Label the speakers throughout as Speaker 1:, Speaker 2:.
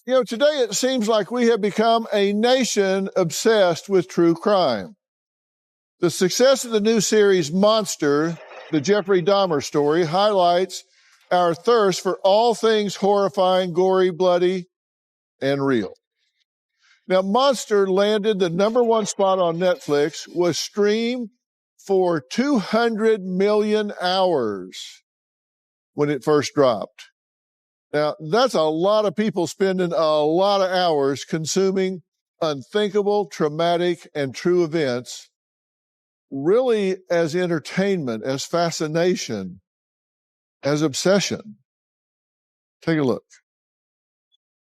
Speaker 1: Today it seems like we have become a nation obsessed with true crime. The success of the new series Monster, the Jeffrey Dahmer story, highlights our thirst for all things horrifying, gory, bloody, and real. Now, Monster landed the #1 spot on Netflix, was streamed for 200 million hours when it first dropped. Now, that's a lot of people spending a lot of hours consuming unthinkable, traumatic, and true events, really as entertainment, as fascination, as obsession. Take a look.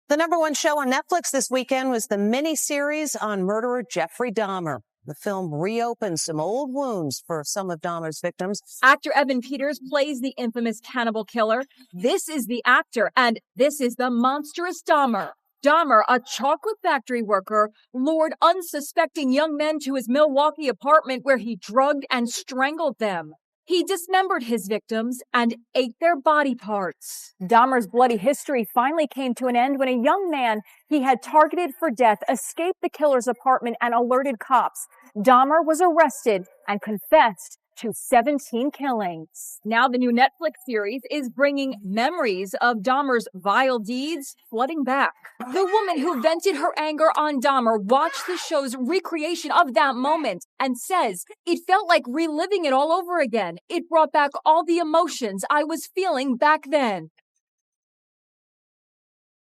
Speaker 2: The #1 show on Netflix this weekend was the miniseries on murderer Jeffrey Dahmer. The film reopened some old wounds for some of Dahmer's victims.
Speaker 3: Actor Evan Peters plays the infamous cannibal killer. This is the actor, and this is the monstrous Dahmer. Dahmer, a chocolate factory worker, lured unsuspecting young men to his Milwaukee apartment where he drugged and strangled them. He dismembered his victims and ate their body parts. Dahmer's bloody history finally came to an end when a young man he had targeted for death escaped the killer's apartment and alerted cops. Dahmer was arrested and confessed to 17 killings. Now the new Netflix series is bringing memories of Dahmer's vile deeds flooding back. The woman who vented her anger on Dahmer watched the show's recreation of that moment and says, "It felt like reliving it all over again. It brought back all the emotions I was feeling back then."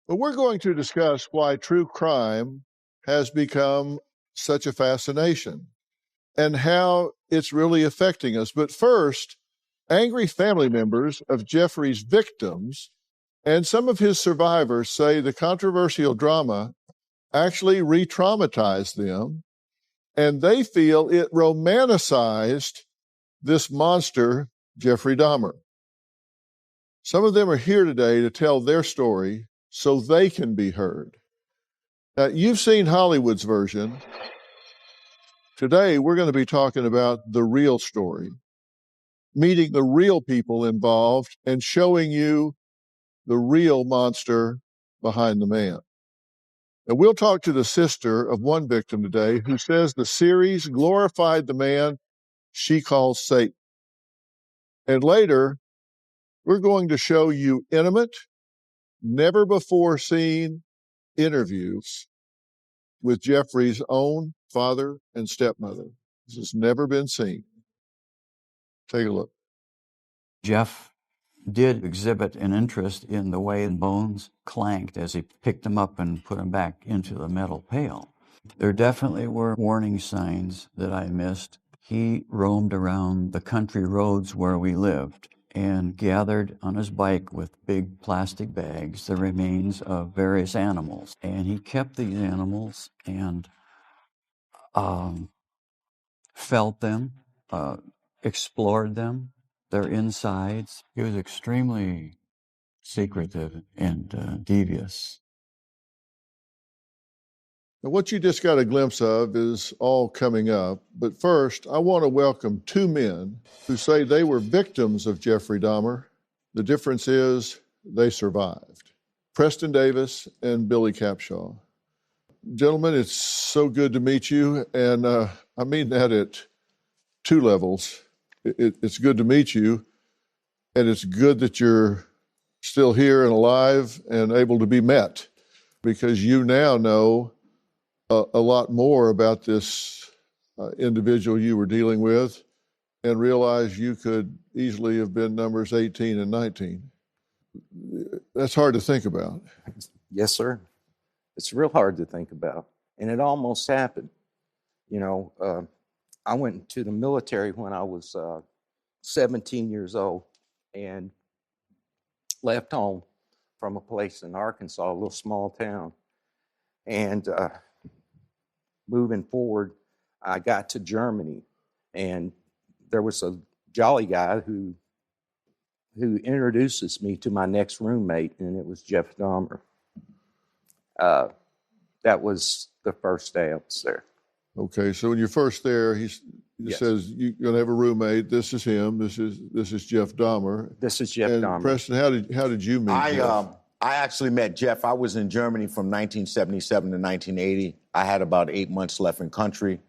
Speaker 1: But we're going to discuss why true crime has become such a fascination and how it's really affecting us. But first, angry family members of Jeffrey's victims and some of his survivors say the controversial drama actually re-traumatized them, and they feel it romanticized this monster, Jeffrey Dahmer. Some of them are here today to tell their story so they can be heard. Now, you've seen Hollywood's version. Today, we're going to be talking about the real story, meeting the real people involved and showing you the real monster behind the man. And we'll talk to the sister of one victim today who says the series glorified the man she calls Satan. And later, we're going to show you intimate, never before seen interviews with Jeffrey's own father and stepmother. This has never been seen. Take a look.
Speaker 4: Jeff did exhibit an interest in the way bones clanked as he picked them up and put them back into the metal pail. There definitely were warning signs that I missed. He roamed around the country roads where we lived and gathered on his bike with big plastic bags the remains of various animals. And he kept these animals and felt them, explored them, their insides. He was extremely secretive and devious.
Speaker 1: Now, what you just got a glimpse of is all coming up. But first, I want to welcome two men who say they were victims of Jeffrey Dahmer. The difference is they survived. Preston Davis and Billy Capshaw. Gentlemen, it's so good to meet you. And I mean that at two levels. It's good to meet you. And it's good that you're still here and alive and able to be met, because you now know a lot more about this individual you were dealing with and realize you could easily have been numbers 18 and 19. That's hard to think about.
Speaker 5: Yes, sir. It's real hard to think about. And it almost happened. You know, I went into the military when I was 17 years old and left home from a place in Arkansas, a little small town. And moving forward, I got to Germany, and there was a jolly guy who introduces me to my next roommate, and it was Jeff Dahmer. That was the first day I was there.
Speaker 1: Okay, so when you're first there, he
Speaker 5: Yes.
Speaker 1: says you're gonna have a roommate. This is him. This is Jeff Dahmer.
Speaker 5: This is Jeff
Speaker 1: And
Speaker 5: Dahmer.
Speaker 1: Preston, how did you meet Jeff?
Speaker 6: I actually met Jeff. I was in Germany from 1977 to 1980. I had about 8 months left in country.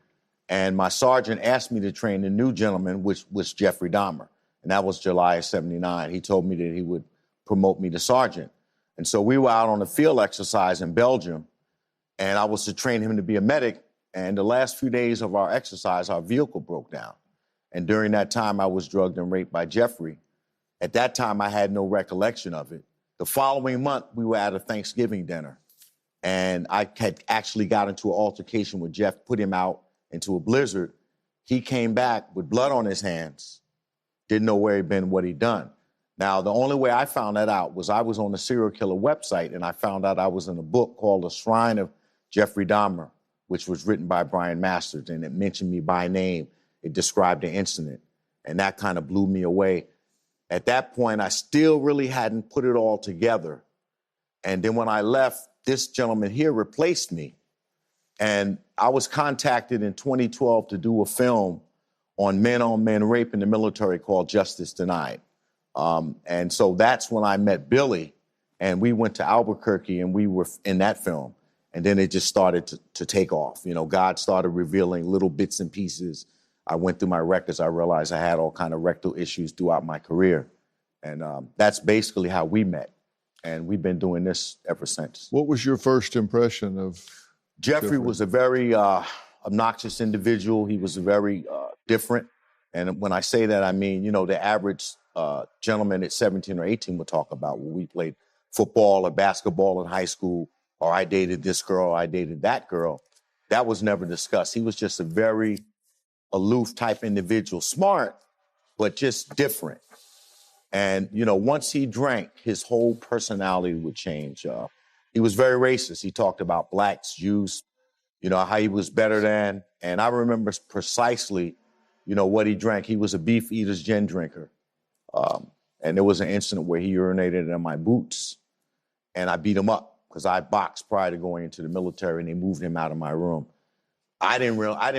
Speaker 6: And my sergeant asked me to train the new gentleman, which was Jeffrey Dahmer. And that was July of 79. He told me that he would promote me to sergeant. And so we were out on a field exercise in Belgium, and I was to train him to be a medic. And the last few days of our exercise, our vehicle broke down. And during that time, I was drugged and raped by Jeffrey. At that time, I had no recollection of it. The following month, we were at a Thanksgiving dinner, and I had actually got into an altercation with Jeff, put him out into a blizzard. He came back with blood on his hands, didn't know where he'd been, what he'd done. Now, the only way I found that out was I was on the serial killer website, and I found out I was in a book called The Shrine of Jeffrey Dahmer, which was written by Brian Masters, and it mentioned me by name. It described the incident, and that kind of blew me away. At that point, I still really hadn't put it all together. And then when I left, this gentleman here replaced me. And I was contacted in 2012 to do a film on men rape in the military called Justice Denied. And so that's when I met Billy, and we went to Albuquerque, and we were in that film. And then it just started to take off. You know, God started revealing little bits and pieces. I went through my records. I realized I had all kind of rectal issues throughout my career. And that's basically how we met. And we've been doing this ever since.
Speaker 1: What was your first impression of
Speaker 6: Jeffrey? Was a very obnoxious individual. He was very different. And when I say that, I mean, you know, the average gentleman at 17 or 18 would talk about when we played football or basketball in high school, or I dated this girl, or I dated that girl. That was never discussed. He was just a very aloof type individual, smart, but just different. And, you know, once he drank, his whole personality would change. He was very racist. He talked about blacks, Jews, you know, how he was better than. And I remember precisely, you know, what he drank. He was a beef eater's gin drinker. And there was an incident where he urinated in my boots, and I beat him up because I boxed prior to going into the military, and they moved him out of my room. I didn't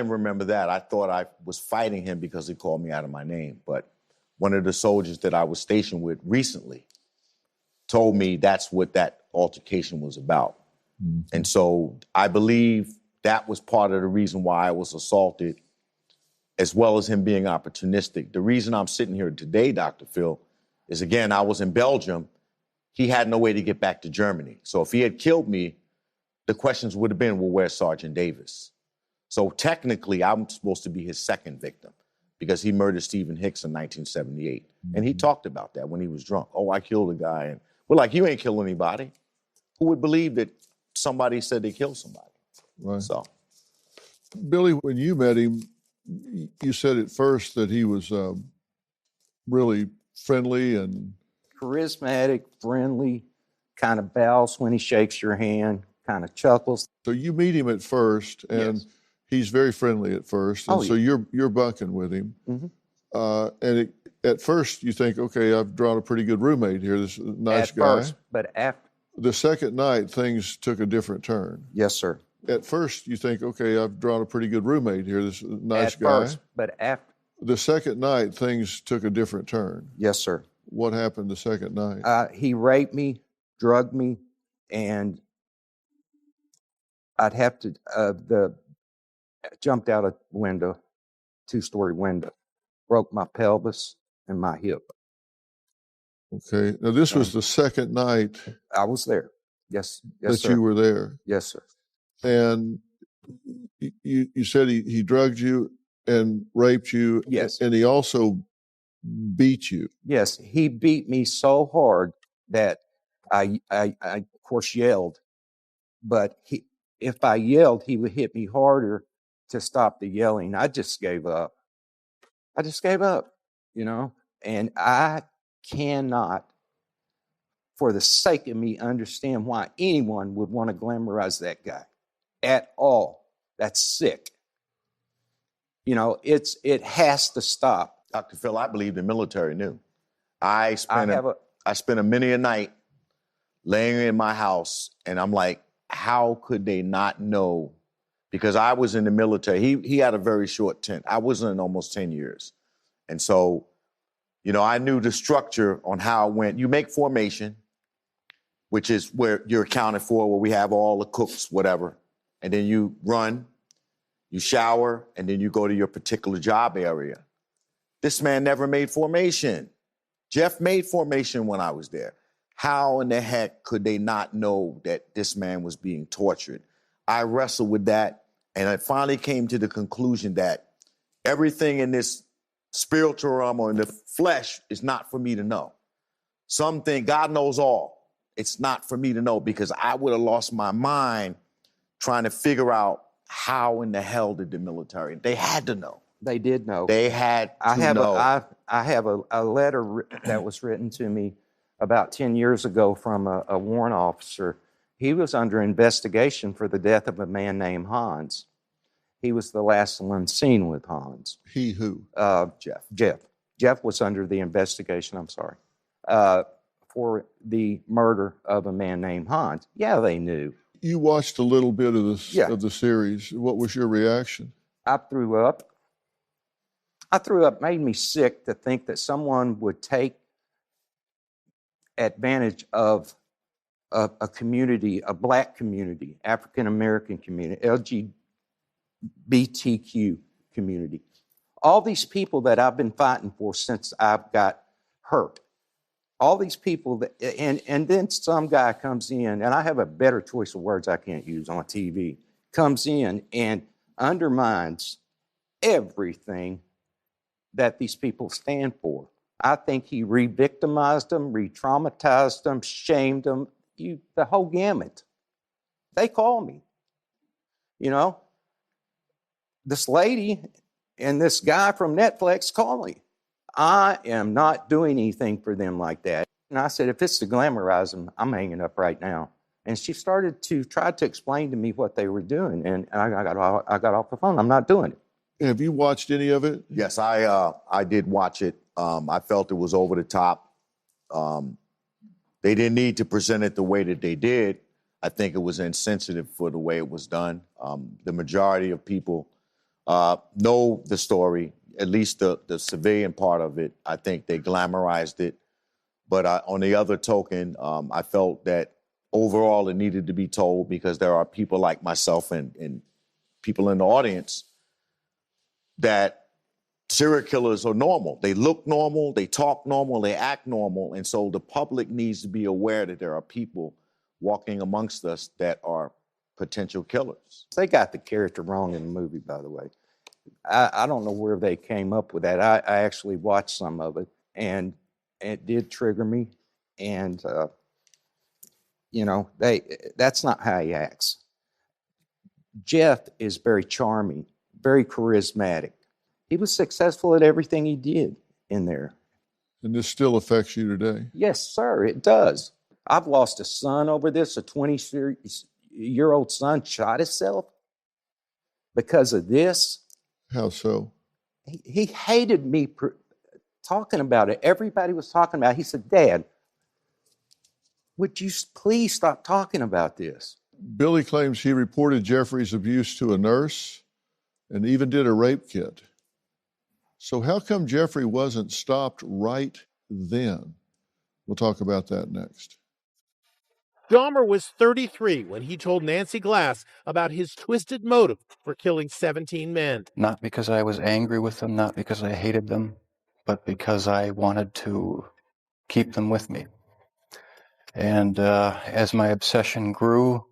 Speaker 6: remember that. I thought I was fighting him because he called me out of my name. But one of the soldiers that I was stationed with recently told me that's what that altercation was about. Mm-hmm. And so I believe that was part of the reason why I was assaulted, as well as him being opportunistic. The reason I'm sitting here today, Dr. Phil, is, again, I was in Belgium. He had no way to get back to Germany. So if he had killed me, the questions would have been, well, where's Sergeant Davis? So technically, I'm supposed to be his second victim because he murdered Stephen Hicks in 1978. Mm-hmm. And he talked about that when he was drunk. Oh, I killed a guy. And we're like, you ain't kill anybody. Who would believe that somebody said they killed somebody?
Speaker 1: Right.
Speaker 6: So,
Speaker 1: Billy, when you met him, you said at first that he was really friendly and
Speaker 5: charismatic, friendly, kind of bows when he shakes your hand, kind of chuckles.
Speaker 1: So you meet him at first, and yes, he's very friendly at first, and so you're bunking with him. Mm-hmm. At first you think, okay, I've drawn a pretty good roommate here. This nice guy.
Speaker 5: First, but after
Speaker 1: the second night, things took a different turn.
Speaker 5: Yes, sir.
Speaker 1: At first you think, okay, I've drawn a pretty good roommate here. This nice guy.
Speaker 5: First, but after
Speaker 1: the second night, things took a different turn.
Speaker 5: Yes, sir.
Speaker 1: What happened the second night?
Speaker 5: He raped me, drugged me, and I'd have to, jumped out a window, 2-story window, broke my pelvis and my hip.
Speaker 1: Okay. Now, this was the second night.
Speaker 5: I was there. Yes,
Speaker 1: that
Speaker 5: sir.
Speaker 1: You were there.
Speaker 5: Yes, sir.
Speaker 1: And you said he drugged you and raped you.
Speaker 5: Yes.
Speaker 1: And he also beat you.
Speaker 5: Yes, he beat me so hard that I of course yelled, but if I yelled, he would hit me harder to stop the yelling. I just gave up. You know, and I cannot, for the sake of me, understand why anyone would want to glamorize that guy at all. That's sick. You know, it has to stop.
Speaker 6: Dr. Phil, I believe the military knew. I spent a many a night laying in my house, and I'm like, how could they not know? Because I was in the military. He had a very short stint. I was in almost 10 years. And so, you know, I knew the structure on how it went. You make formation, which is where you're accounted for, where we have all the cooks, whatever. And then you run, you shower, and then you go to your particular job area. This man never made formation. Jeff made formation when I was there. How in the heck could they not know that this man was being tortured? I wrestled with that, and I finally came to the conclusion that everything in this spiritual realm or in the flesh is not for me to know. Something, God knows all. It's not for me to know, because I would have lost my mind trying to figure out how in the hell did the military, they had to know.
Speaker 5: They did know.
Speaker 6: They had to know.
Speaker 5: I have a letter that was written to me about 10 years ago from a warrant officer. He was under investigation for the death of a man named Hans. He was the last one seen with Hans.
Speaker 1: He who?
Speaker 6: Jeff.
Speaker 5: Jeff was under the investigation, I'm sorry, for the murder of a man named Hans. Yeah, they knew.
Speaker 1: You watched a little bit of the series. What was your reaction?
Speaker 5: I threw up. Made me sick to think that someone would take advantage of a community, a black community, African-American community, LGBTQ community. All these people that I've been fighting for since I've got hurt. All these people, and then some guy comes in, and I have a better choice of words I can't use on TV, comes in and undermines everything that these people stand for. I think he re-victimized them, re-traumatized them, shamed them, the whole gamut. They call me. You know, this lady and this guy from Netflix call me. I am not doing anything for them like that. And I said, if it's to glamorize them, I'm hanging up right now. And she started to try to explain to me what they were doing. And I got off the phone. I'm not doing it.
Speaker 1: Have you watched any of it?
Speaker 6: Yes, I did watch it. I felt it was over the top. They didn't need to present it the way that they did. I think it was insensitive for the way it was done. The majority of people know the story, at least the civilian part of it. I think they glamorized it. But on the other token, I felt that overall it needed to be told, because there are people like myself and people in the audience that serial killers are normal. They look normal, they talk normal, they act normal. And so the public needs to be aware that there are people walking amongst us that are potential killers.
Speaker 5: They got the character wrong in the movie, by the way. I don't know where they came up with that. I actually watched some of it, and it did trigger me. And, you know, that's not how he acts. Jeff is very charming, very charismatic. He was successful at everything he did in there.
Speaker 1: And this still affects you today?
Speaker 5: Yes, sir, it does. I've lost a son over this. A 20-year-old son shot himself because of this.
Speaker 1: How so?
Speaker 5: He hated me talking about it. Everybody was talking about it. He said, Dad, would you please stop talking about this?
Speaker 1: Billy claims he reported Jeffrey's abuse to a nurse and even did a rape kit. So how come Jeffrey wasn't stopped right then? We'll talk about that next.
Speaker 7: Dahmer was 33 when he told Nancy Glass about his twisted motive for killing 17 men.
Speaker 4: Not because I was angry with them, not because I hated them, but because I wanted to keep them with me. And as my obsession grew,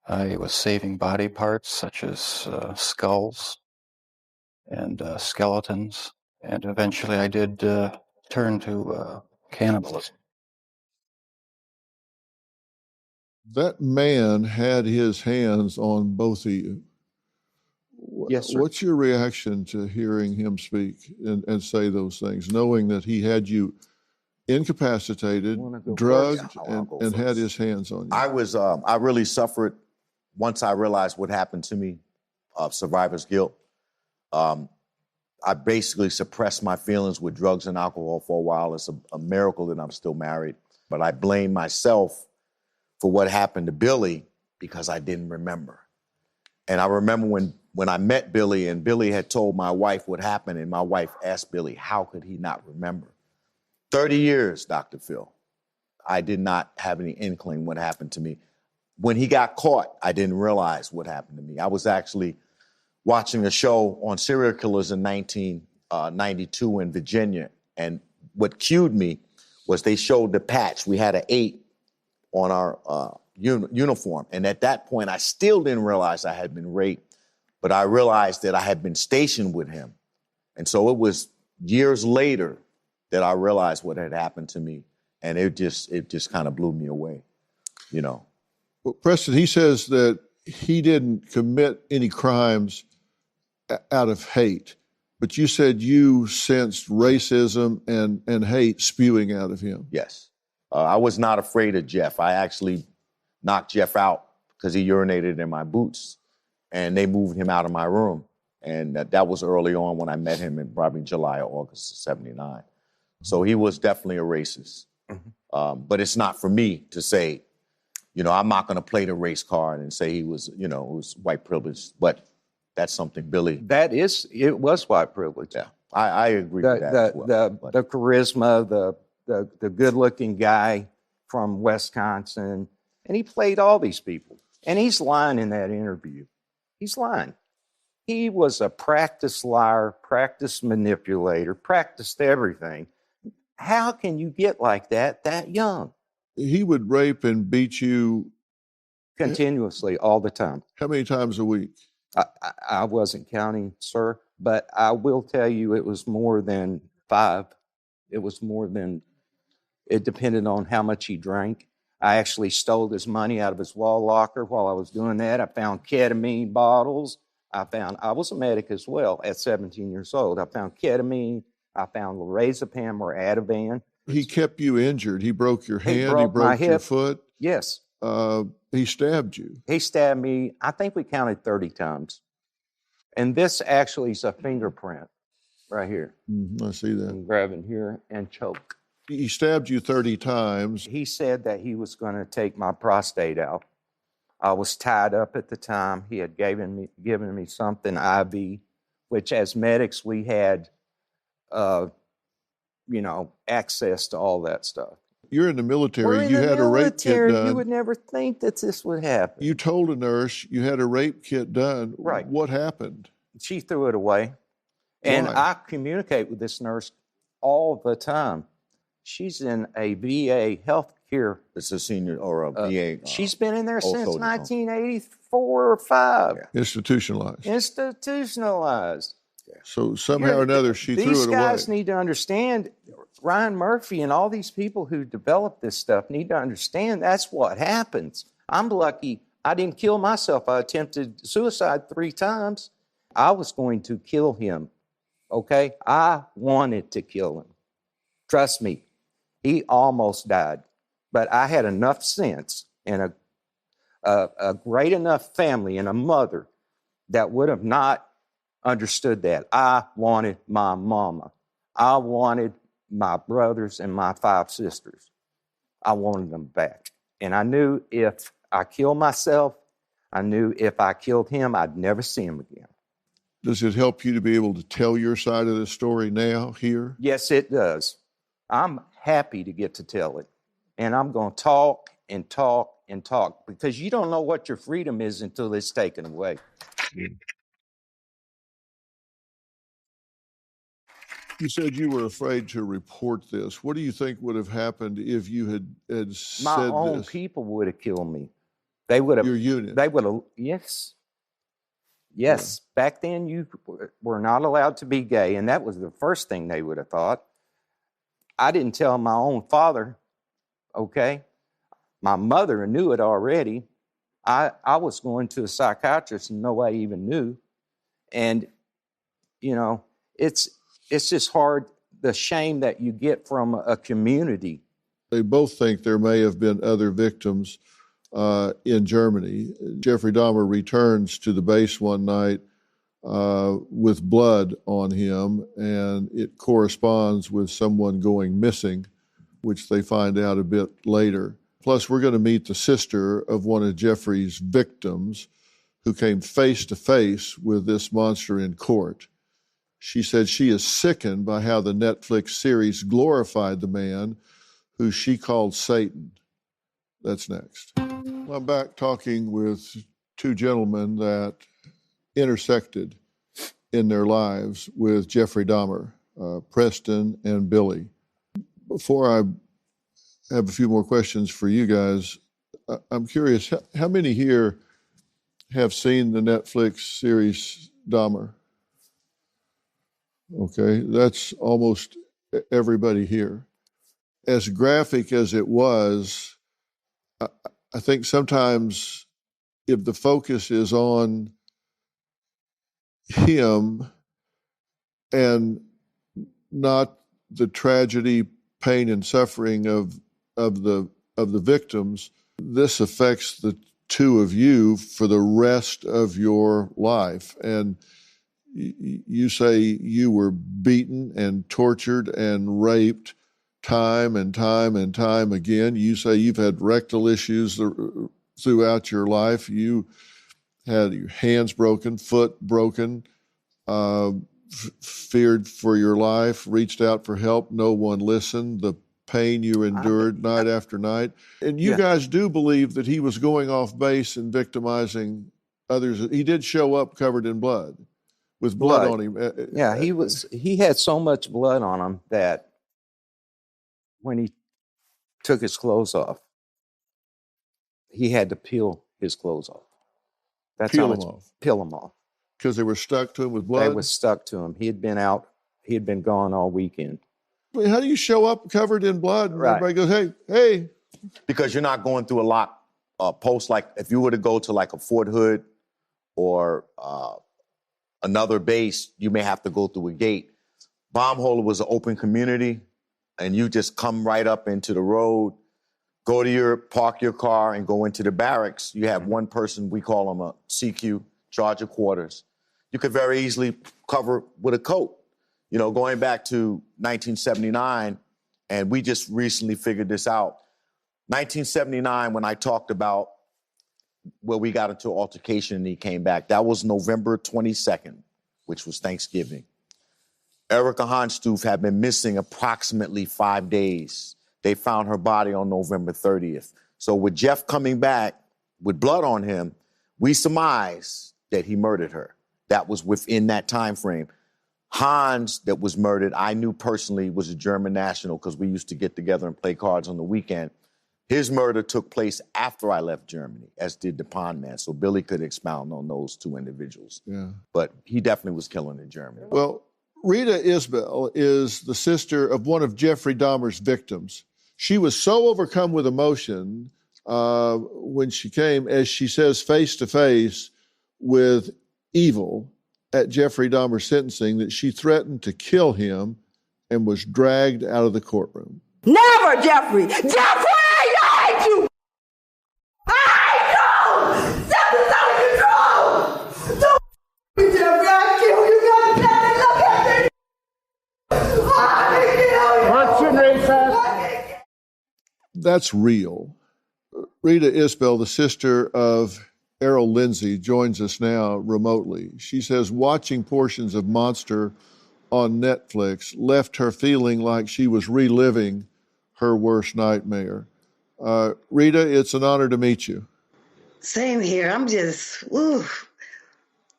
Speaker 4: I was saving body parts such as skulls and skeletons, and eventually I did turn to cannibalism.
Speaker 1: That man had his hands on both of you.
Speaker 5: Yes, sir.
Speaker 1: What's your reaction to hearing him speak and say those things, knowing that he had you incapacitated, drugged, and had his hands on you?
Speaker 6: I really suffered once I realized what happened to me, survivor's guilt. I basically suppressed my feelings with drugs and alcohol for a while. It's a miracle that I'm still married. But I blame myself for what happened to Billy because I didn't remember. And I remember when I met Billy and Billy had told my wife what happened, and my wife asked Billy, how could he not remember? 30 years, Dr. Phil. I did not have any inkling what happened to me. When he got caught, I didn't realize what happened to me. I was actually watching a show on serial killers in 1992 in Virginia, and what cued me was they showed the patch. We had an 8 on our uniform, and at that point, I still didn't realize I had been raped, but I realized that I had been stationed with him. And so it was years later that I realized what had happened to me, and it just kind of blew me away, you know.
Speaker 1: Well, Preston, he says that he didn't commit any crimes out of hate, but you said you sensed racism and hate spewing out of him.
Speaker 6: Yes. I was not afraid of Jeff. I actually knocked Jeff out because he urinated in my boots, and they moved him out of my room. And that was early on when I met him in probably July or August of 79. So he was definitely a racist. Mm-hmm. But it's not for me to say, you know, I'm not going to play the race card and say he was, you know, it was white privilege. But that's something Billy.
Speaker 5: It was white privilege.
Speaker 6: Yeah, I agree with that as well.
Speaker 5: The charisma, the good-looking guy from Wisconsin, and he played all these people. And he's lying in that interview. He's lying. He was a practiced liar, practiced manipulator, practiced everything. How can you get like that young?
Speaker 1: He would rape and beat you
Speaker 5: continuously, all the time.
Speaker 1: How many times a week?
Speaker 5: I wasn't counting, sir, but I will tell you it was more than 5. It was more than, it depended on how much he drank. I actually stole his money out of his wall locker while I was doing that. I found ketamine bottles. I was a medic as well at 17 years old. I found ketamine. I found lorazepam or Ativan.
Speaker 1: He kept you injured. He broke your hand.
Speaker 5: He broke
Speaker 1: your foot.
Speaker 5: Yes.
Speaker 1: He stabbed you.
Speaker 5: He stabbed me. I think we counted 30 times. And this actually is a fingerprint right here.
Speaker 1: Mm-hmm, I see that.
Speaker 5: I'm grabbing here and choke.
Speaker 1: He stabbed you 30 times.
Speaker 5: He said that he was going to take my prostate out. I was tied up at the time. He had given me something IV, which as medics we had, access to all that stuff.
Speaker 1: You're in the military.
Speaker 5: We're in
Speaker 1: you
Speaker 5: the
Speaker 1: had
Speaker 5: military.
Speaker 1: A rape kit done.
Speaker 5: You would never think that this would happen.
Speaker 1: You told a nurse you had a rape kit done.
Speaker 5: Right.
Speaker 1: What happened?
Speaker 5: She threw it away. And I communicate with this nurse all the time. She's in a VA healthcare.
Speaker 6: It's a senior or a VA.
Speaker 5: She's been in there since 1984 or 5.
Speaker 1: Yeah. Institutionalized.
Speaker 5: Institutionalized.
Speaker 1: Yeah. So somehow or another, she threw it away.
Speaker 5: These guys need to understand, Ryan Murphy and all these people who develop this stuff need to understand that's what happens. I'm lucky I didn't kill myself. I attempted suicide 3 times. I was going to kill him, okay? I wanted to kill him. Trust me, he almost died. But I had enough sense and a great enough family and a mother that would have not understood that. I wanted my mama. I wanted my brothers and my 5 sisters. I wanted them back. And I knew if I killed myself, I knew if I killed him, I'd never see him again.
Speaker 1: Does it help you to be able to tell your side of the story now, here?
Speaker 5: Yes, it does. I'm happy to get to tell it. And I'm going to talk and talk and talk because you don't know what your freedom is until it's taken away.
Speaker 1: You said you were afraid to report this. What do you think would have happened if you had said this?
Speaker 5: My own people would have killed me. They would have.
Speaker 1: Your unit?
Speaker 5: They would have, yes. Yes. Yeah. Back then, you were not allowed to be gay, and that was the first thing they would have thought. I didn't tell my own father, okay? My mother knew it already. I was going to a psychiatrist and nobody even knew. And, it's just hard, the shame that you get from a community.
Speaker 1: They both think there may have been other victims in Germany. Jeffrey Dahmer returns to the base one night with blood on him, and it corresponds with someone going missing, which they find out a bit later. Plus, we're going to meet the sister of one of Jeffrey's victims who came face to face with this monster in court. She said she is sickened by how the Netflix series glorified the man who she called Satan. That's next. Well, I'm back talking with two gentlemen that intersected in their lives with Jeffrey Dahmer, Preston and Billy. Before I have a few more questions for you guys, I'm curious, how many here have seen the Netflix series Dahmer? Okay, that's almost everybody here. As graphic as it was, I think sometimes if the focus is on him and not the tragedy, pain, and suffering of the victims, this affects the two of you for the rest of your life. And you say you were beaten and tortured and raped time and time and time again. You say you've had rectal issues throughout your life. You had your hands broken, foot broken, feared for your life, reached out for help. No one listened. The pain you endured night after night. And you guys do believe that he was going off base and victimizing others. He did show up covered in blood, with blood on him.
Speaker 5: Yeah, he had so much blood on him that when he took his clothes off, he had to peel his clothes off. That's
Speaker 1: Peel
Speaker 5: how
Speaker 1: them
Speaker 5: much
Speaker 1: off.
Speaker 5: peel them off.
Speaker 1: Because they were stuck to him with blood?
Speaker 5: They were stuck to him. He had been out. He had been gone all weekend.
Speaker 1: I mean, how do you show up covered in blood and
Speaker 5: Right.
Speaker 1: everybody goes, hey?
Speaker 6: Because you're not going through a lot post, like if you were to go to like a Fort Hood or another base, you may have to go through a gate. Baumholer was an open community, and you just come right up into the road, park your car, and go into the barracks. You have one person, we call him a CQ, charge of quarters. You could very easily cover with a coat. You know, going back to 1979, and we just recently figured this out. 1979, when I talked about where we got into an altercation and he came back, that was November 22nd, which was Thanksgiving. Erica Hanstoof had been missing approximately 5 days. They found her body on November 30th. So with Jeff coming back with blood on him, we surmised that he murdered her. That was within that time frame. Hans, that was murdered, I knew personally was a German national because we used to get together and play cards on the weekend. His murder took place after I left Germany, as did the Pond Man. So Billy could expound on those two individuals.
Speaker 1: Yeah.
Speaker 6: But he definitely was killing in Germany.
Speaker 1: Well, Rita Isbell is the sister of one of Jeffrey Dahmer's victims. She was so overcome with emotion when she came, as she says, face to face with evil at Jeffrey Dahmer's sentencing, that she threatened to kill him and was dragged out of the courtroom.
Speaker 8: Never, Jeffrey! Jeffrey, I hate you! I hate you! Something's out of control! Don't me, Jeffrey, I'll kill you. You gotta look at me! I kill you!
Speaker 1: That's real. Rita Isbell, the sister of Errol Lindsay, joins us now remotely. She says watching portions of Monster on Netflix left her feeling like she was reliving her worst nightmare. Rita, it's an honor to meet you.
Speaker 8: Same here. I'm just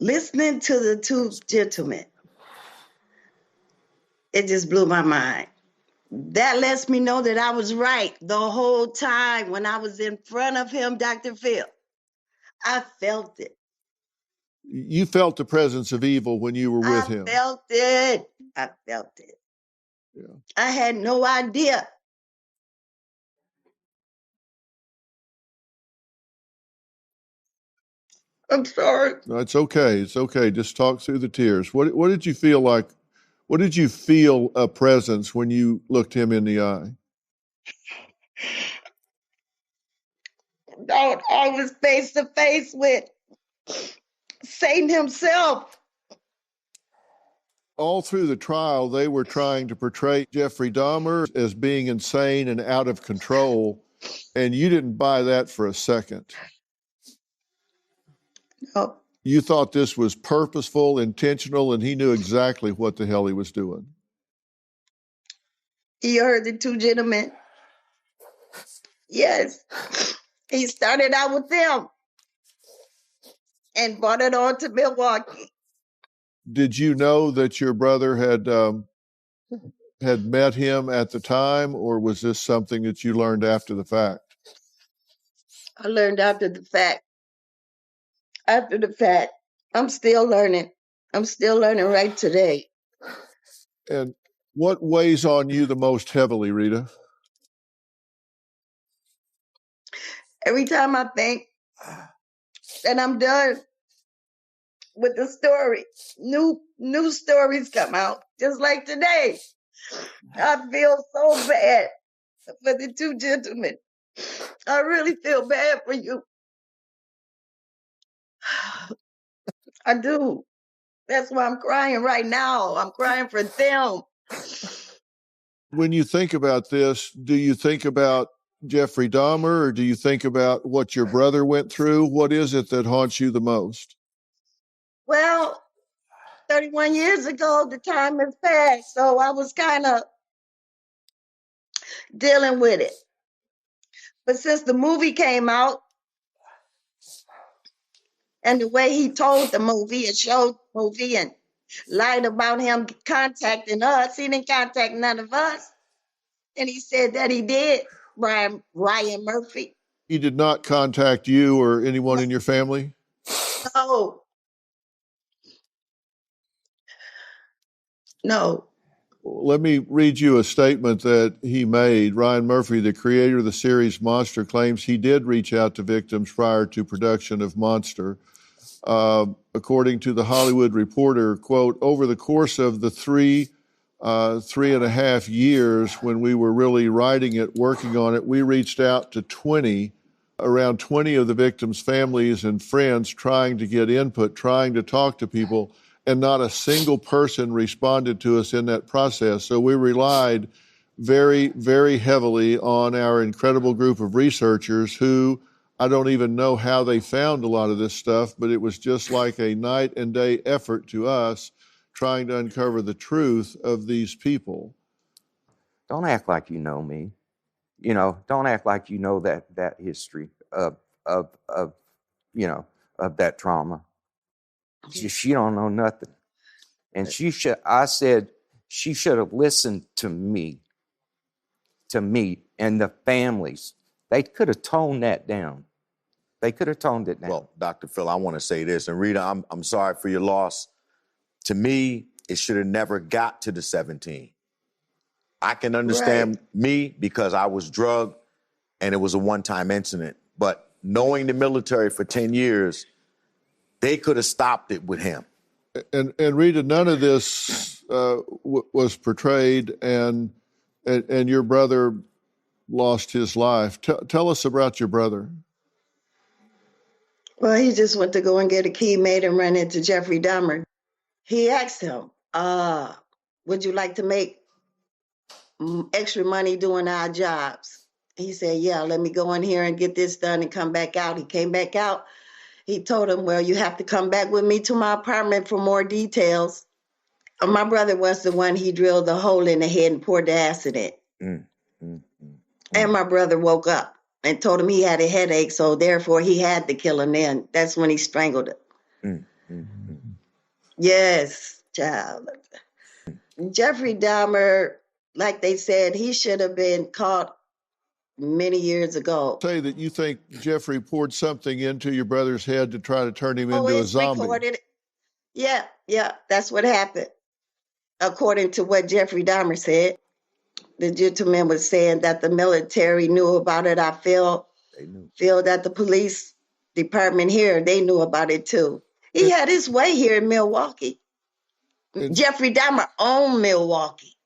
Speaker 8: listening to the two gentlemen. It just blew my mind. That lets me know that I was right the whole time when I was in front of him, Dr. Phil. I felt it.
Speaker 1: You felt the presence of evil when you were with him.
Speaker 8: I felt it.
Speaker 1: Yeah.
Speaker 8: I had no idea. I'm sorry.
Speaker 1: No, it's okay. It's okay. Just talk through the tears. What did you feel like? What did you feel a presence when you looked him in the eye?
Speaker 8: I was face to face with Satan himself.
Speaker 1: All through the trial, they were trying to portray Jeffrey Dahmer as being insane and out of control, and you didn't buy that for a second.
Speaker 8: No,
Speaker 1: You thought this was purposeful, intentional, and he knew exactly what the hell he was doing.
Speaker 8: He heard the two gentlemen. Yes. He started out with them and brought it on to Milwaukee.
Speaker 1: Did you know that your brother had met him at the time, or was this something that you learned after the fact?
Speaker 8: I learned after the fact. After the fact. I'm still learning. I'm still learning right today.
Speaker 1: And what weighs on you the most heavily, Rita?
Speaker 8: Every time I think that I'm done with the story, new stories come out, just like today. I feel so bad for the two gentlemen. I really feel bad for you. I do. That's why I'm crying right now. I'm crying for them.
Speaker 1: When you think about this, do you think about Jeffrey Dahmer, or do you think about what your brother went through? What is it that haunts you the most?
Speaker 8: Well, 31 years ago, the time has passed, so I was kind of dealing with it. But since the movie came out, and the way he told the movie and showed the movie and lied about him contacting us, he didn't contact none of us. And he said that he did, Ryan Murphy.
Speaker 1: He did not contact you or anyone in your family?
Speaker 8: No. No.
Speaker 1: Let me read you a statement that he made. Ryan Murphy, the creator of the series Monster, claims he did reach out to victims prior to production of Monster. According to the Hollywood Reporter, quote, over the course of the 3.5 years when we were really writing it, working on it, we reached out to around 20 of the victims' families and friends, trying to get input, trying to talk to people, and not a single person responded to us in that process. So we relied very, very heavily on our incredible group of researchers who, I don't even know how they found a lot of this stuff, but it was just like a night and day effort to us trying to uncover the truth of these people.
Speaker 5: Don't act like you know me. You know, don't act like you know that history of that trauma. She don't know nothing. And I said she should have listened to me and the families. They could have toned that down. They could have toned it down.
Speaker 6: Well, Dr. Phil, I want to say this, and Rita, I'm sorry for your loss. To me, it should have never got to the 17. I can understand me because I was drugged and it was a one-time incident. But knowing the military for 10 years, they could have stopped it with him.
Speaker 1: And Rita, none of this was portrayed, and your brother lost his life. Tell us about your brother.
Speaker 8: Well, he just went to go and get a key made and ran into Jeffrey Dahmer. He asked him, would you like to make extra money doing our jobs? He said, yeah, let me go in here and get this done and come back out. He came back out. He told him, well, you have to come back with me to my apartment for more details. My brother was the one he drilled the hole in the head and poured the acid in. And my brother woke up and told him he had a headache, so therefore he had to kill him then. That's when he strangled him. Yes, child. Jeffrey Dahmer, like they said, he should have been caught many years ago.
Speaker 1: Say that you think Jeffrey poured something into your brother's head to try to turn him into a zombie.
Speaker 8: Recorded. Yeah, that's what happened. According to what Jeffrey Dahmer said, the gentleman was saying that the military knew about it. I feel that the police department here, they knew about it too. He had his way here in Milwaukee. Jeffrey Dahmer owned Milwaukee.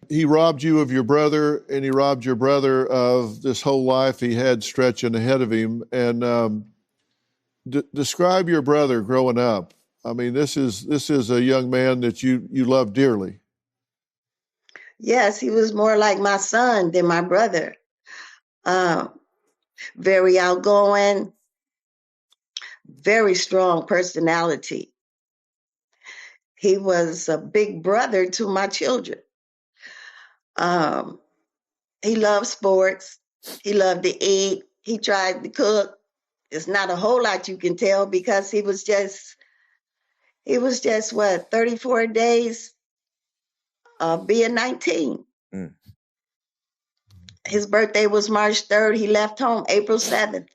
Speaker 1: He robbed you of your brother, and he robbed your brother of this whole life he had stretching ahead of him. And describe your brother growing up. I mean, this is a young man that you love dearly.
Speaker 8: Yes, he was more like my son than my brother. Very outgoing, very strong personality. He was a big brother to my children. He loved sports. He loved to eat. He tried to cook. There's not a whole lot you can tell because he was just what, 34 days being 19.
Speaker 6: Mm.
Speaker 8: His birthday was March 3rd. He left home April 7th.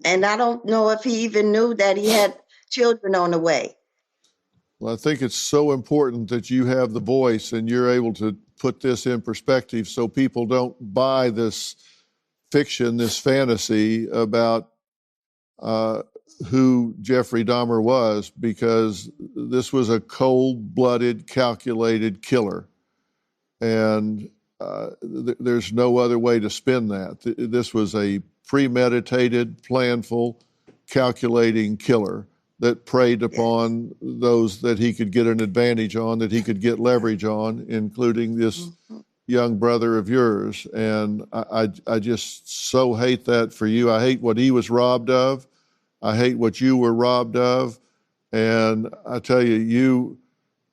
Speaker 8: And I don't know if he even knew that he had children on the way.
Speaker 1: Well, I think it's so important that you have the voice and you're able to put this in perspective so people don't buy this fiction, this fantasy about who Jeffrey Dahmer was, because this was a cold-blooded, calculated killer. And there's no other way to spin that. This was a premeditated, planful, calculating killer that preyed upon those that he could get an advantage on, that he could get leverage on, including this young brother of yours. And I just so hate that for you. I hate what he was robbed of. I hate what you were robbed of. And I tell you,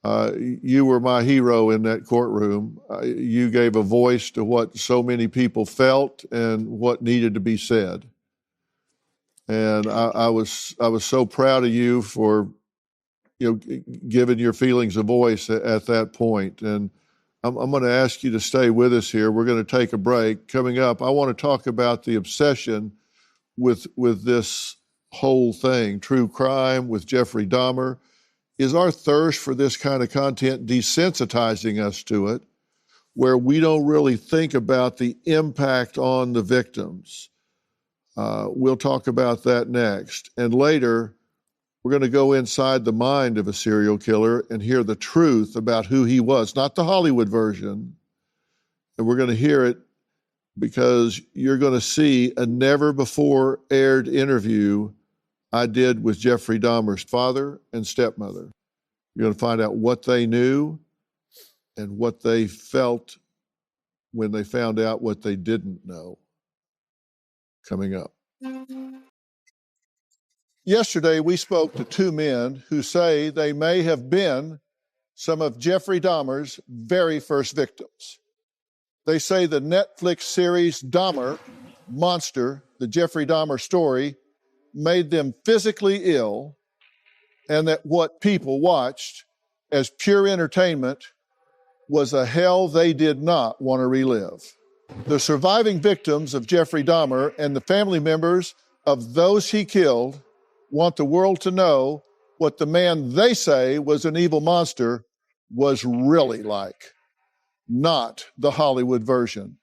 Speaker 1: you were my hero in that courtroom. You gave a voice to what so many people felt and what needed to be said. And I was so proud of you for, giving your feelings a voice at that point. And I'm going to ask you to stay with us here. We're going to take a break. Coming up, I want to talk about the obsession with this whole thing, true crime with Jeffrey Dahmer. Is our thirst for this kind of content desensitizing us to it, where we don't really think about the impact on the victims? We'll talk about that next. And later, we're going to go inside the mind of a serial killer and hear the truth about who he was, not the Hollywood version. And we're going to hear it because you're going to see a never before aired interview I did with Jeffrey Dahmer's father and stepmother. You're going to find out what they knew and what they felt when they found out what they didn't know. Coming up. Yesterday, we spoke to two men who say they may have been some of Jeffrey Dahmer's very first victims. They say the Netflix series Dahmer, Monster, the Jeffrey Dahmer story, made them physically ill, and that what people watched as pure entertainment was a hell they did not want to relive. The surviving victims of Jeffrey Dahmer and the family members of those he killed want the world to know what the man they say was an evil monster was really like, not the Hollywood version.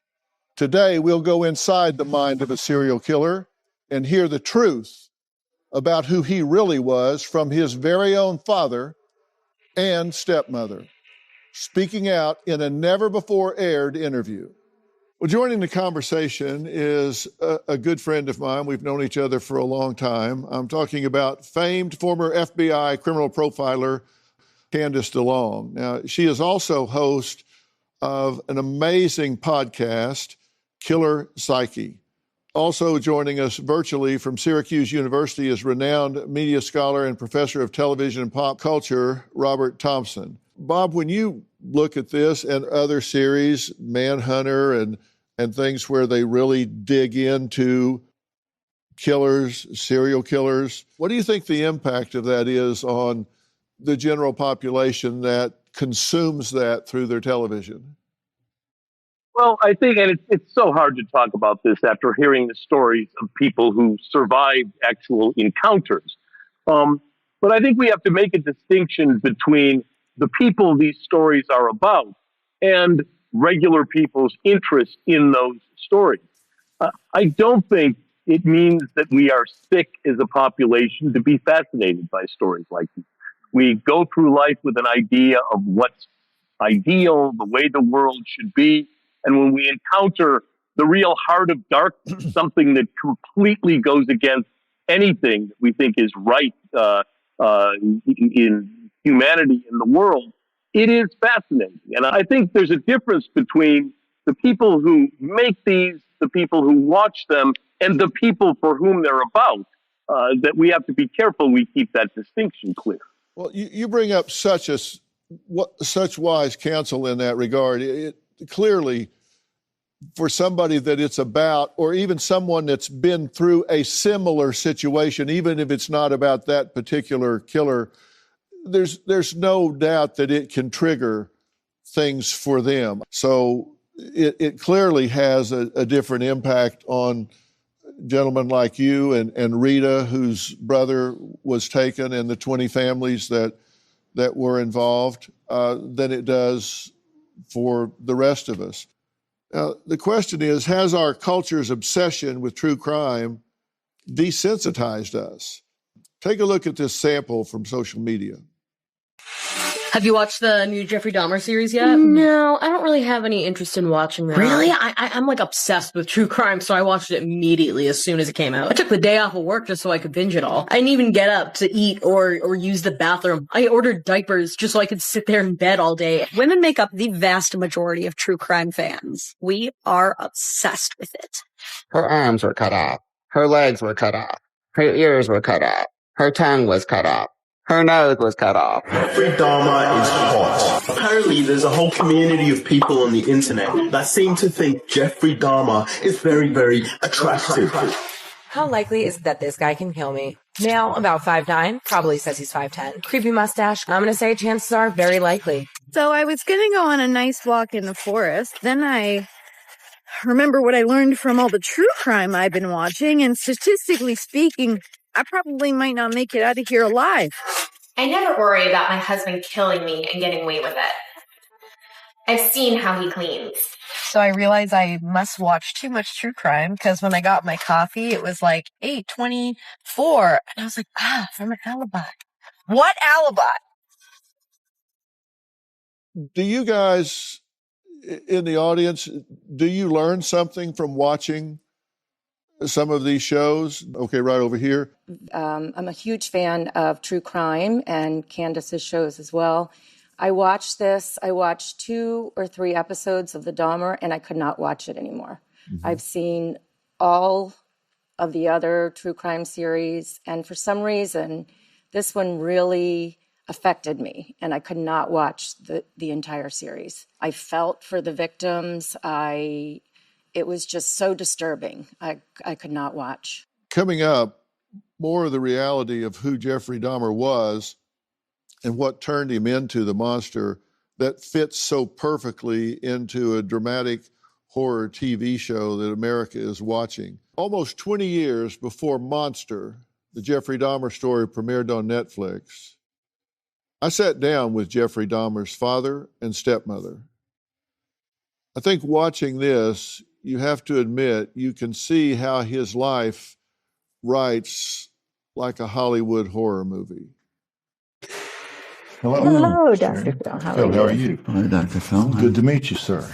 Speaker 1: Today, we'll go inside the mind of a serial killer and hear the truth about who he really was from his very own father and stepmother, speaking out in a never-before-aired interview. Well, joining the conversation is a good friend of mine. We've known each other for a long time. I'm talking about famed former FBI criminal profiler Candace DeLong. Now, she is also host of an amazing podcast, Killer Psyche. Also joining us virtually from Syracuse University is renowned media scholar and professor of television and pop culture, Robert Thompson. Bob, when you look at this and other series, Manhunter and things where they really dig into killers, serial killers, what do you think the impact of that is on the general population that consumes that through their television?
Speaker 9: Well, I think, and it's so hard to talk about this after hearing the stories of people who survived actual encounters. But I think we have to make a distinction between the people these stories are about and regular people's interest in those stories. I don't think it means that we are sick as a population to be fascinated by stories like these. We go through life with an idea of what's ideal, the way the world should be. And when we encounter the real heart of darkness, something that completely goes against anything that we think is right in humanity, in the world, it is fascinating. And I think there's a difference between the people who make these, the people who watch them, and the people for whom they're about. that we have to be careful we keep that distinction clear.
Speaker 1: Well, you bring up such wise counsel in that regard. It clearly, for somebody that it's about, or even someone that's been through a similar situation, even if it's not about that particular killer, there's no doubt that it can trigger things for them. So it clearly has a different impact on gentlemen like you and Rita, whose brother was taken, and the 20 families that were involved, than it does for the rest of us. Now, the question is, has our culture's obsession with true crime desensitized us? Take a look at this sample from social media.
Speaker 10: Have you watched the new Jeffrey Dahmer series yet? No, I don't really have any interest in watching that. Really? I'm like obsessed with true crime, so I watched it immediately as soon as it came out. I took the day off of work just so I could binge it all. I didn't even get up to eat or use the bathroom. I ordered diapers just so I could sit there in bed all day.
Speaker 11: Women make up the vast majority of true crime fans. We are obsessed with it.
Speaker 12: Her arms were cut off. Her legs were cut off. Her ears were cut off. Her tongue was cut off. Her nose was cut off.
Speaker 13: Jeffrey Dahmer is hot. Apparently, there's a whole community of people on the internet that seem to think Jeffrey Dahmer is very, very attractive.
Speaker 14: How likely is it that this guy can kill me? Male, about 5'9", probably says he's 5'10". Creepy mustache, I'm gonna say chances are very likely.
Speaker 15: So I was gonna go on a nice walk in the forest. Then I remember what I learned from all the true crime I've been watching, and statistically speaking, I probably might not make it out of here alive.
Speaker 16: I never worry about my husband killing me and getting away with it. I've seen how he cleans.
Speaker 15: So I realized I must watch too much true crime, because when I got my coffee, it was like 8:24. And I was like, from an alibi. What alibi?
Speaker 1: Do you guys in the audience, do you learn something from watching some of these shows? Okay, right over here.
Speaker 17: I'm a huge fan of true crime and Candace's shows as well. I watched 2 or 3 episodes of the Dahmer, and I could not watch it anymore. Mm-hmm. I've seen all of the other true crime series, and for some reason, this one really affected me, and I could not watch the entire series. I felt for the victims. It was just so disturbing. I could not watch.
Speaker 1: Coming up, more of the reality of who Jeffrey Dahmer was and what turned him into the monster that fits so perfectly into a dramatic horror TV show that America is watching. Almost 20 years before Monster, the Jeffrey Dahmer story premiered on Netflix, I sat down with Jeffrey Dahmer's father and stepmother. I think watching this, you have to admit, you can see how his life writes like a Hollywood horror movie.
Speaker 18: Hello.
Speaker 19: Hello, Dr. Phil.
Speaker 18: Phil, how are you?
Speaker 4: Hello, Dr. Phil.
Speaker 18: Good to meet you, sir.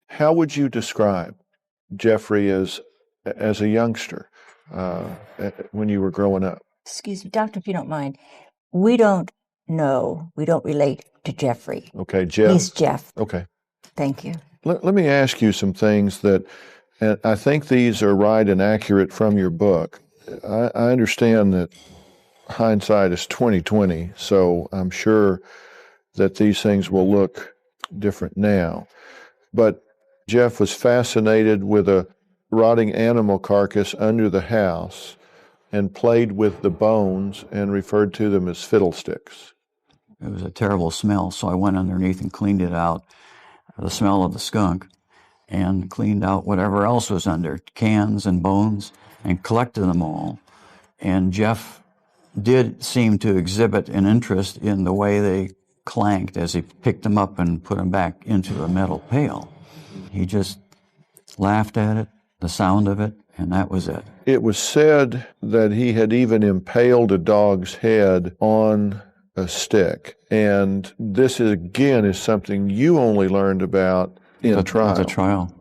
Speaker 18: How would you describe Jeffrey as a youngster when you were growing up?
Speaker 19: Excuse me, doctor, if you don't mind. We don't know. We don't relate to Jeffrey.
Speaker 18: Okay, Jeff.
Speaker 19: He's Jeff.
Speaker 18: Okay.
Speaker 19: Thank you.
Speaker 18: Let me ask you some things that, and I think these are right and accurate from your book. I understand that hindsight is 20/20, so I'm sure that these things will look different now. But Jeff was fascinated with a rotting animal carcass under the house and played with the bones and referred to them as fiddlesticks.
Speaker 4: It was a terrible smell, so I went underneath and cleaned it out, the smell of the skunk, and cleaned out whatever else was under, cans and bones, and collected them all. And Jeff did seem to exhibit an interest in the way they clanked as he picked them up and put them back into the metal pail. He just laughed at it, the sound of it, and that was it.
Speaker 18: It was said that he had even impaled a dog's head on a stick. And this, again, is something you only learned about in trial.
Speaker 4: The trial.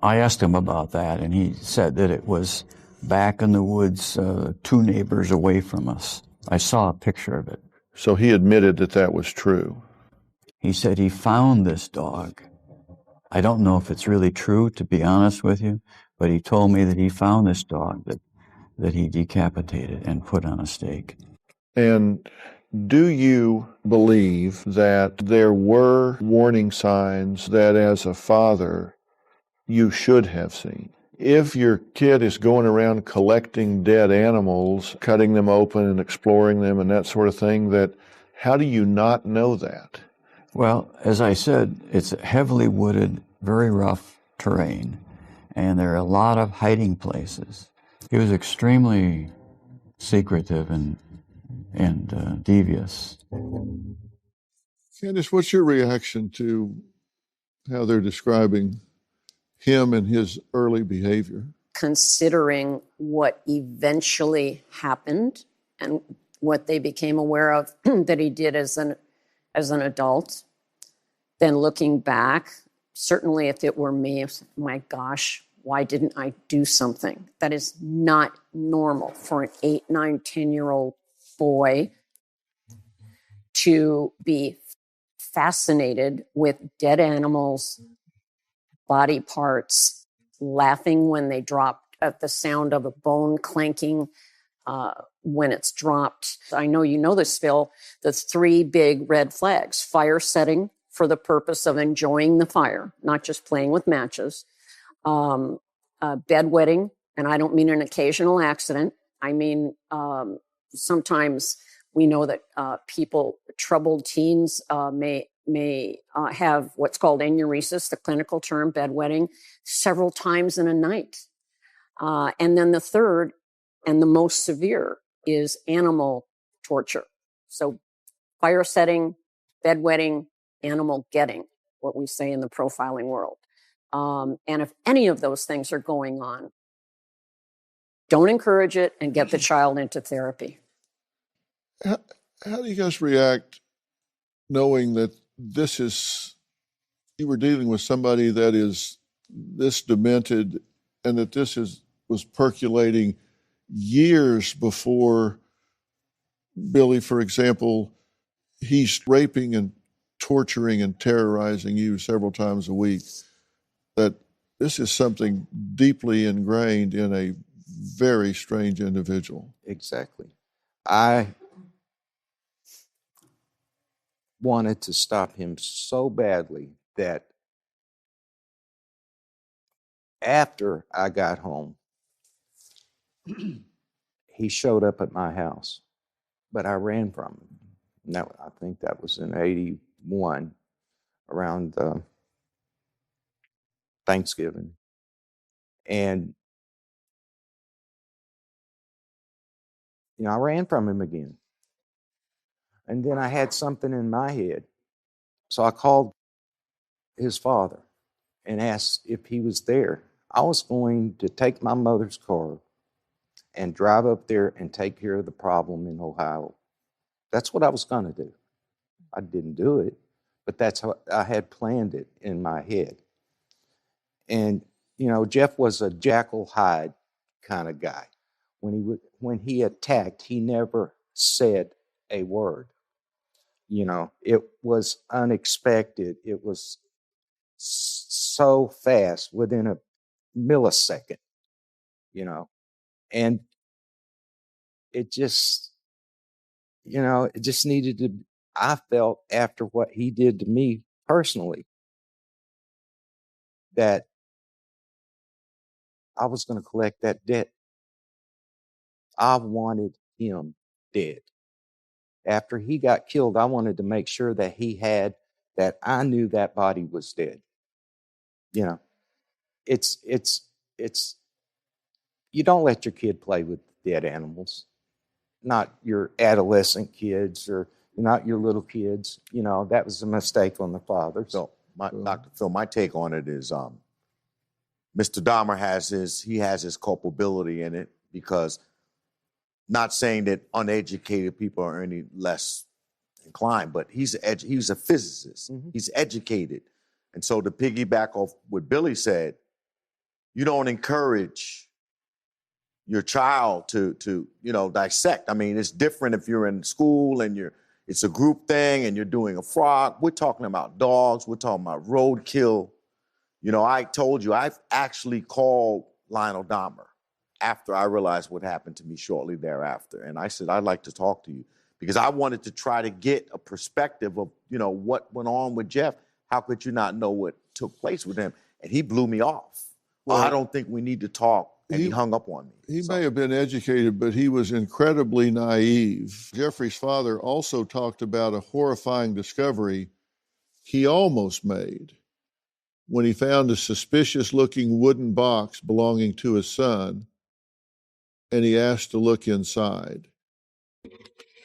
Speaker 4: I asked him about that, and he said that it was back in the woods, 2 neighbors away from us. I saw a picture of it.
Speaker 18: So he admitted that that was true.
Speaker 4: He said he found this dog. I don't know if it's really true, to be honest with you, but he told me that he found this dog, that that he decapitated and put on a stake.
Speaker 18: And do you believe that there were warning signs that as a father you should have seen? If your kid is going around collecting dead animals, cutting them open and exploring them and that sort of thing, how do you not know that?
Speaker 4: Well, as I said, it's heavily wooded, very rough terrain, and there are a lot of hiding places. He was extremely secretive and devious.
Speaker 1: Candace, what's your reaction to how they're describing him and his early behavior?
Speaker 20: Considering what eventually happened and what they became aware of that he did as an adult, then looking back, certainly if it were me, my gosh, why didn't I do something? That is not normal for an 8, 9, 10-year-old boy to be fascinated with dead animals, body parts, laughing when they dropped at the sound of a bone clanking when it's dropped. I know you know this, Phil, the 3 big red flags: fire setting for the purpose of enjoying the fire, not just playing with matches, bedwetting, and I don't mean an occasional accident. I mean, sometimes we know that troubled teens may have what's called enuresis, the clinical term, bedwetting, several times in a night. And then the third and the most severe is animal torture. So fire setting, bedwetting, animal getting, what we say in the profiling world. And if any of those things are going on, don't encourage it and get the child into therapy.
Speaker 1: How do you guys react knowing that you were dealing with somebody that is this demented and that was percolating years before Billy, for example, he's raping and torturing and terrorizing you several times a week, that this is something deeply ingrained in a very strange individual.
Speaker 5: Exactly. I wanted to stop him so badly that after I got home, he showed up at my house, but I ran from him. Now, I think that was in 81, around Thanksgiving. And, I ran from him again. And then I had something in my head. So I called his father and asked if he was there. I was going to take my mother's car and drive up there and take care of the problem in Ohio. That's what I was going to do. I didn't do it, but that's how I had planned it in my head. And, Jeff was a Jekyll Hyde kind of guy. When he attacked, he never said a word. It was unexpected. It was so fast, within a millisecond, and it just, it just needed to, I felt after what he did to me personally, that I was going to collect that debt. I wanted him dead. After he got killed, I wanted to make sure that I knew that body was dead. It's you don't let your kid play with dead animals, not your adolescent kids or not your little kids. That was a mistake on the father.
Speaker 6: So, Dr. Phil, my take on it is Mr. Dahmer has his culpability in it, because, not saying that uneducated people are any less inclined, but he's a physicist. Mm-hmm. He's educated. And so to piggyback off what Billy said, you don't encourage your child to dissect. I mean, it's different if you're in school and it's a group thing and you're doing a frog. We're talking about dogs. We're talking about roadkill. I told you, I've actually called Lionel Dahmer after I realized what happened to me shortly thereafter. And I said, I'd like to talk to you because I wanted to try to get a perspective of, what went on with Jeff. How could you not know what took place with him? And he blew me off.
Speaker 1: Well,
Speaker 6: I don't think we need to talk. And he hung up on me.
Speaker 1: He may have been educated, but he was incredibly naive. Jeffrey's father also talked about a horrifying discovery he almost made when he found a suspicious-looking wooden box belonging to his son, and he asked to look inside.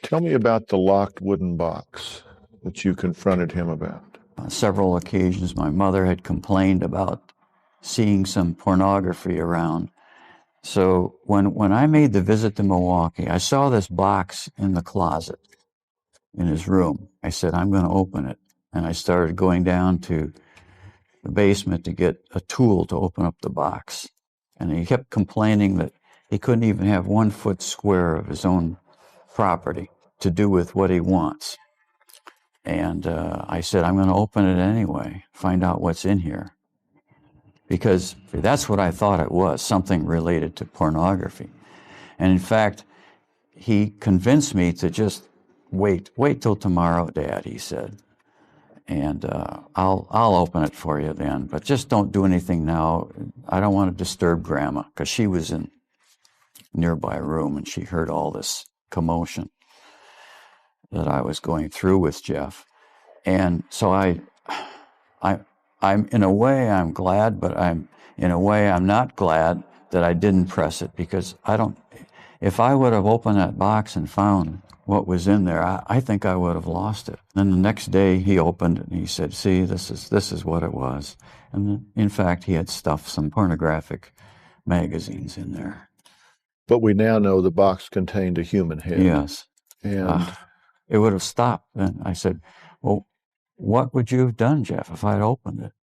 Speaker 18: Tell me about the locked wooden box that you confronted him about.
Speaker 4: On several occasions, my mother had complained about seeing some pornography around. So when I made the visit to Milwaukee, I saw this box in the closet in his room. I said, I'm going to open it. And I started going down to the basement to get a tool to open up the box. And he kept complaining that he couldn't even have 1 foot square of his own property to do with what he wants. And I said, I'm going to open it anyway, find out what's in here. Because that's what I thought it was, something related to pornography. And in fact, he convinced me to just wait till tomorrow, Dad, he said. And I'll open it for you then, but just don't do anything now. I don't want to disturb Grandma, because she was in a nearby room and she heard all this commotion that I was going through with Jeff. And so I'm in a way I'm glad, but in a way I'm not glad that I didn't press it, because if I would have opened that box and found what was in there, I think I would have lost it. Then the next day he opened it and he said, see, this is what it was. And in fact, he had stuffed some pornographic magazines in there.
Speaker 18: But we now know the box contained a human head.
Speaker 4: Yes.
Speaker 18: And
Speaker 4: it would have stopped. And I said, well, what would you have done, Jeff, if I'd opened it?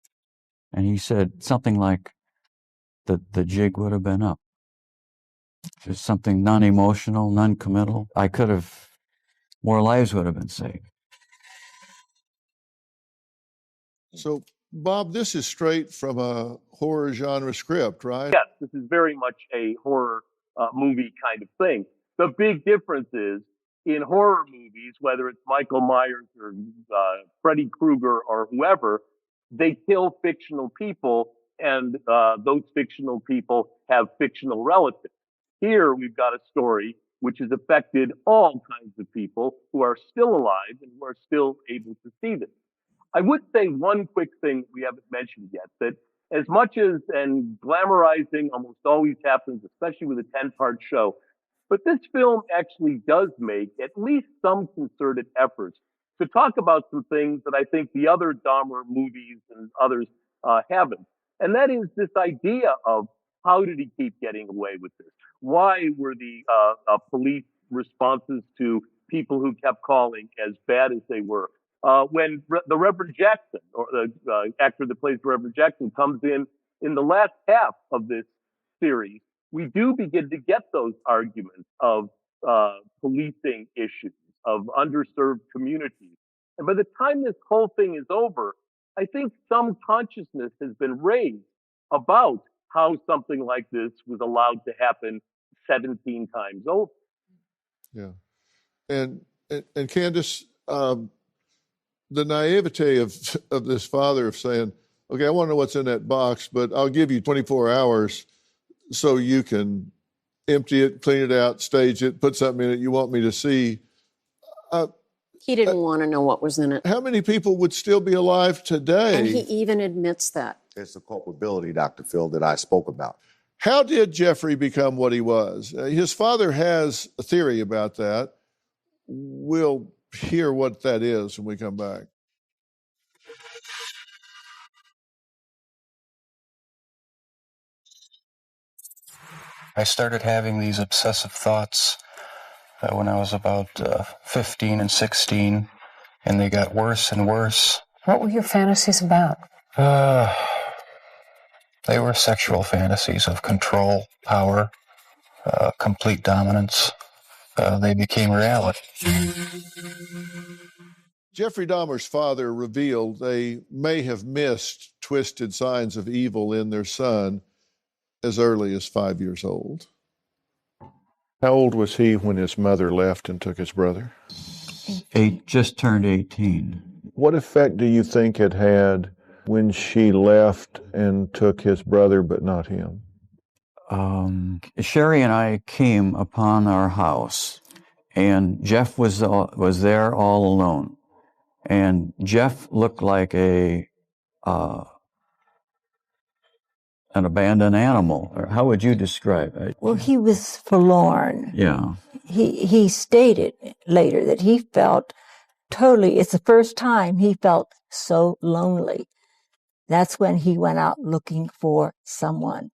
Speaker 4: And he said something like, the jig would have been up. Just something non-emotional, non-committal. More lives would have been saved.
Speaker 1: So, Bob, this is straight from a horror genre script, right?
Speaker 9: Yes, this is very much a horror movie kind of thing. The big difference is in horror movies, whether it's Michael Myers or Freddy Krueger or whoever, they kill fictional people, and those fictional people have fictional relatives. Here, we've got a story which has affected all kinds of people who are still alive and who are still able to see this. I would say one quick thing we haven't mentioned yet, that as much as, and glamorizing almost always happens, especially with a 10-part show, but this film actually does make at least some concerted efforts to talk about some things that I think the other Dahmer movies and others haven't. And that is this idea of, how did he keep getting away with this? Why were the police responses to people who kept calling as bad as they were? When the Reverend Jackson, or the actor that plays Reverend Jackson, comes in the last half of this series, we do begin to get those arguments of policing issues, of underserved communities. And by the time this whole thing is over, I think some consciousness has been raised about how something like this was allowed to happen 17 times over.
Speaker 1: Yeah. And Candace, the naivete of this father of saying, okay, I want to know what's in that box, but I'll give you 24 hours so you can empty it, clean it out, stage it, put something in it you want me to see.
Speaker 20: He didn't want to know what was in it.
Speaker 1: How many people would still be alive today?
Speaker 20: And he even admits that.
Speaker 6: It's the culpability, Dr. Phil, that I spoke about.
Speaker 1: How did Jeffrey become what he was? His father has a theory about that. We'll hear what that is when we come back.
Speaker 21: I started having these obsessive thoughts when I was about 15 and 16, and they got worse and worse.
Speaker 22: What were your fantasies about?
Speaker 21: They were sexual fantasies of control, power, complete dominance. They became reality.
Speaker 1: Jeffrey Dahmer's father revealed they may have missed twisted signs of evil in their son as early as 5 years old.
Speaker 18: How old was he when his mother left and took his brother?
Speaker 4: Just turned 18.
Speaker 18: What effect do you think it had when she left and took his brother but not him?
Speaker 4: Sherry and I came upon our house, and Jeff was there all alone. And Jeff looked like an abandoned animal. Or how would you describe it?
Speaker 19: Well, he was forlorn.
Speaker 4: Yeah.
Speaker 19: He stated later that he felt totally, it's the first time he felt so lonely. That's when he went out looking for someone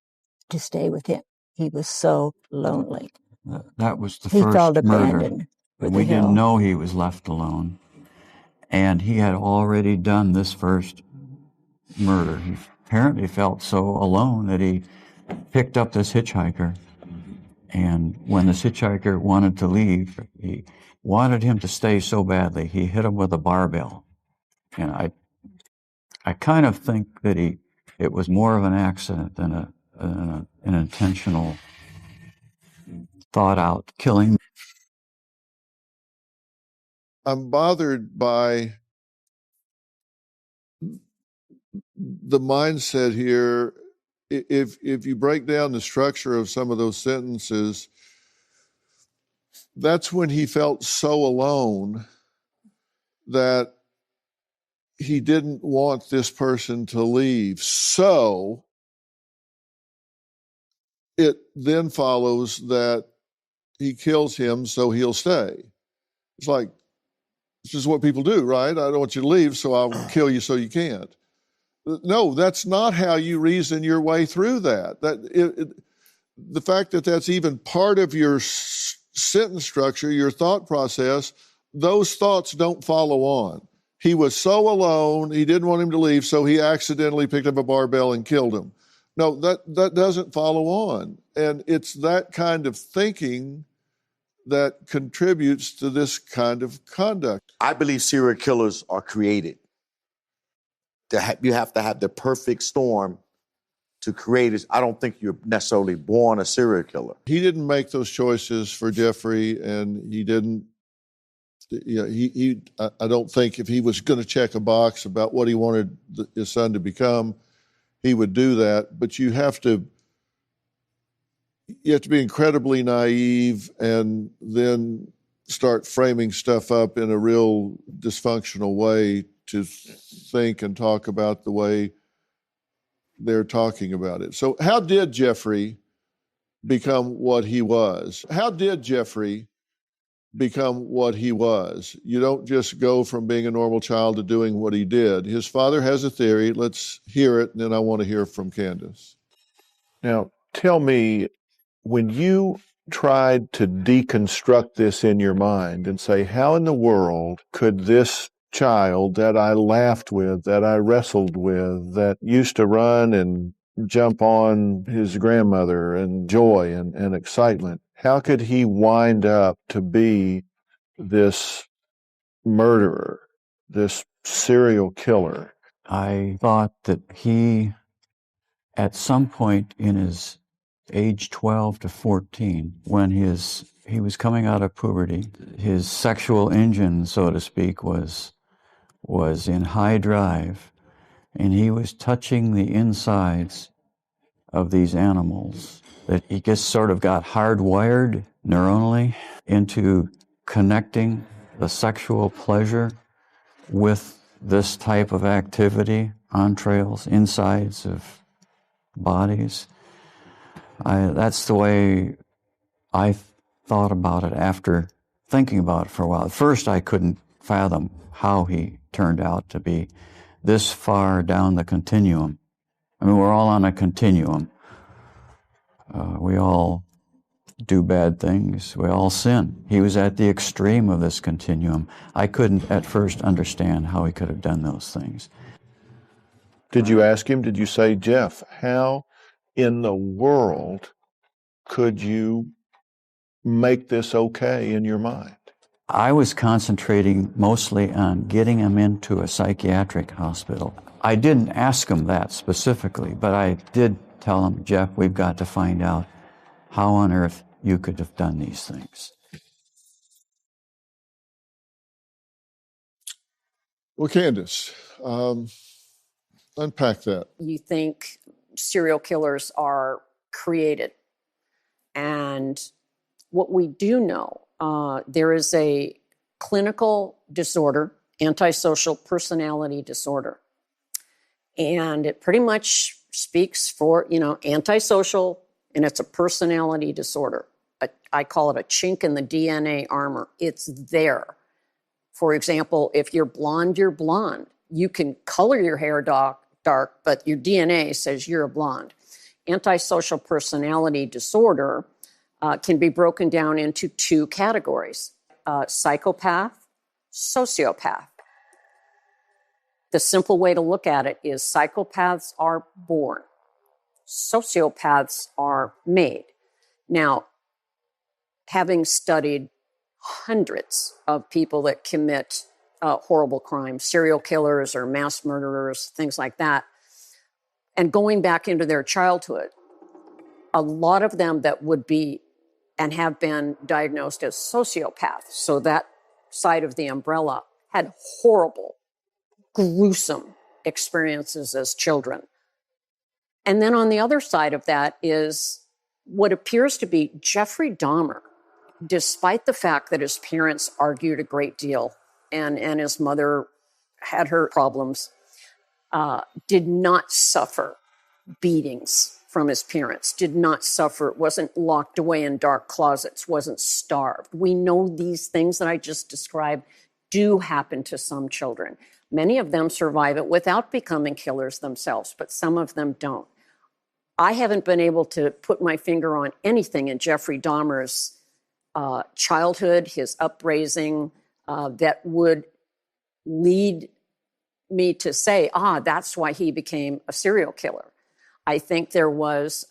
Speaker 19: to stay with him. He was so lonely.
Speaker 4: That was the
Speaker 19: He
Speaker 4: first
Speaker 19: felt
Speaker 4: murder.
Speaker 19: abandoned
Speaker 4: And we didn't know he was left alone. And he had already done this first murder. He apparently felt so alone that he picked up this hitchhiker. And when this hitchhiker wanted to leave, he wanted him to stay so badly, he hit him with a barbell. And I kind of think that it was more of an accident than an intentional, thought-out killing.
Speaker 1: I'm bothered by the mindset here. If you break down the structure of some of those sentences, that's when he felt so alone that he didn't want this person to leave. So it then follows that he kills him so he'll stay. It's like, this is what people do, right? I don't want you to leave, so I'll kill you so you can't. No, that's not how you reason your way through that. The fact that that's even part of your sentence structure, your thought process, those thoughts don't follow on. He was so alone, he didn't want him to leave, so he accidentally picked up a barbell and killed him. No, that doesn't follow on. And it's that kind of thinking that contributes to this kind of conduct.
Speaker 6: I believe serial killers are created. You have to have the perfect storm to create it. I don't think you're necessarily born a serial killer.
Speaker 1: He didn't make those choices for Jeffrey, and he didn't. I don't think if he was going to check a box about what he wanted his son to become, he would do that. But you have to be incredibly naive and then start framing stuff up in a real dysfunctional way to think and talk about the way they're talking about it. So how did Jeffrey become what he was? How did Jeffrey become what he was? You don't just go from being a normal child to doing what he did. His father has a theory. Let's hear it, and then I want to hear from Candace.
Speaker 18: Now, tell me, when you tried to deconstruct this in your mind and say, how in the world could this child that I laughed with, that I wrestled with, that used to run and jump on his grandmother and joy and excitement, how could he wind up to be this murderer, this serial killer?
Speaker 4: I thought that he, at some point in his age 12 to 14, when he was coming out of puberty, his sexual engine, so to speak, was in high drive, and he was touching the insides of these animals, that he just sort of got hardwired neuronally into connecting the sexual pleasure with this type of activity, entrails, insides of bodies. That's the way I thought about it after thinking about it for a while. At first, I couldn't fathom how he turned out to be this far down the continuum. I mean, we're all on a continuum. We all do bad things. We all sin. He was at the extreme of this continuum. I couldn't at first understand how he could have done those things.
Speaker 18: Did you ask him? Did you say, Jeff, how in the world could you make this okay in your mind?
Speaker 4: I was concentrating mostly on getting him into a psychiatric hospital. I didn't ask him that specifically, but I did tell him, Jeff, we've got to find out how on earth you could have done these things.
Speaker 1: Well, Candace, unpack that.
Speaker 20: You think serial killers are created. And what we do know, there is a clinical disorder, antisocial personality disorder. And it pretty much speaks for, antisocial, and it's a personality disorder. I call it a chink in the DNA armor. It's there. For example, if you're blonde, you're blonde. You can color your hair dark, but your DNA says you're a blonde. Antisocial personality disorder can be broken down into two categories, psychopath, sociopath. The simple way to look at it is psychopaths are born. Sociopaths are made. Now, having studied hundreds of people that commit horrible crimes, serial killers or mass murderers, things like that, and going back into their childhood, a lot of them that would be and have been diagnosed as sociopaths, so that side of the umbrella, had horrible, gruesome experiences as children. And then on the other side of that is what appears to be Jeffrey Dahmer, despite the fact that his parents argued a great deal and his mother had her problems, did not suffer beatings from his parents, did not suffer, wasn't locked away in dark closets, wasn't starved. We know these things that I just described do happen to some children. Many of them survive it without becoming killers themselves, but some of them don't. I haven't been able to put my finger on anything in Jeffrey Dahmer's childhood, his upraising, that would lead me to say, that's why he became a serial killer. I think there was,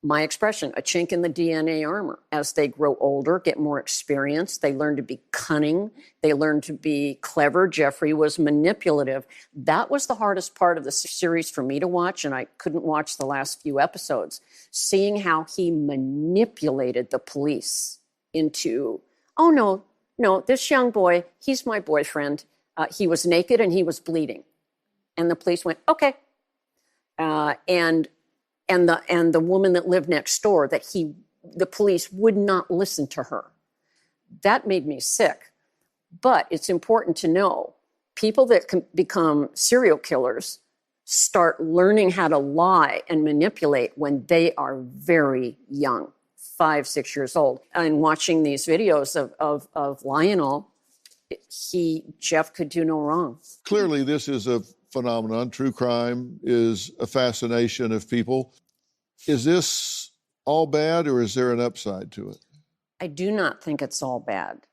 Speaker 20: my expression, a chink in the DNA armor. As they grow older, get more experience, they learn to be cunning, they learn to be clever. Jeffrey was manipulative. That was the hardest part of the series for me to watch, and I couldn't watch the last few episodes. Seeing how he manipulated the police into, no, this young boy, he's my boyfriend. He was naked and he was bleeding. And the police went, okay. And the woman that lived next door, the police would not listen to her. That made me sick. But it's important to know, people that can become serial killers start learning how to lie and manipulate when they are very young, 5, 6 years old. And watching these videos of Lionel, Jeff could do no wrong.
Speaker 1: Clearly, this is a phenomenon. True crime is a fascination of people. Is this all bad, or is there an upside to it?
Speaker 20: I do not think it's all bad.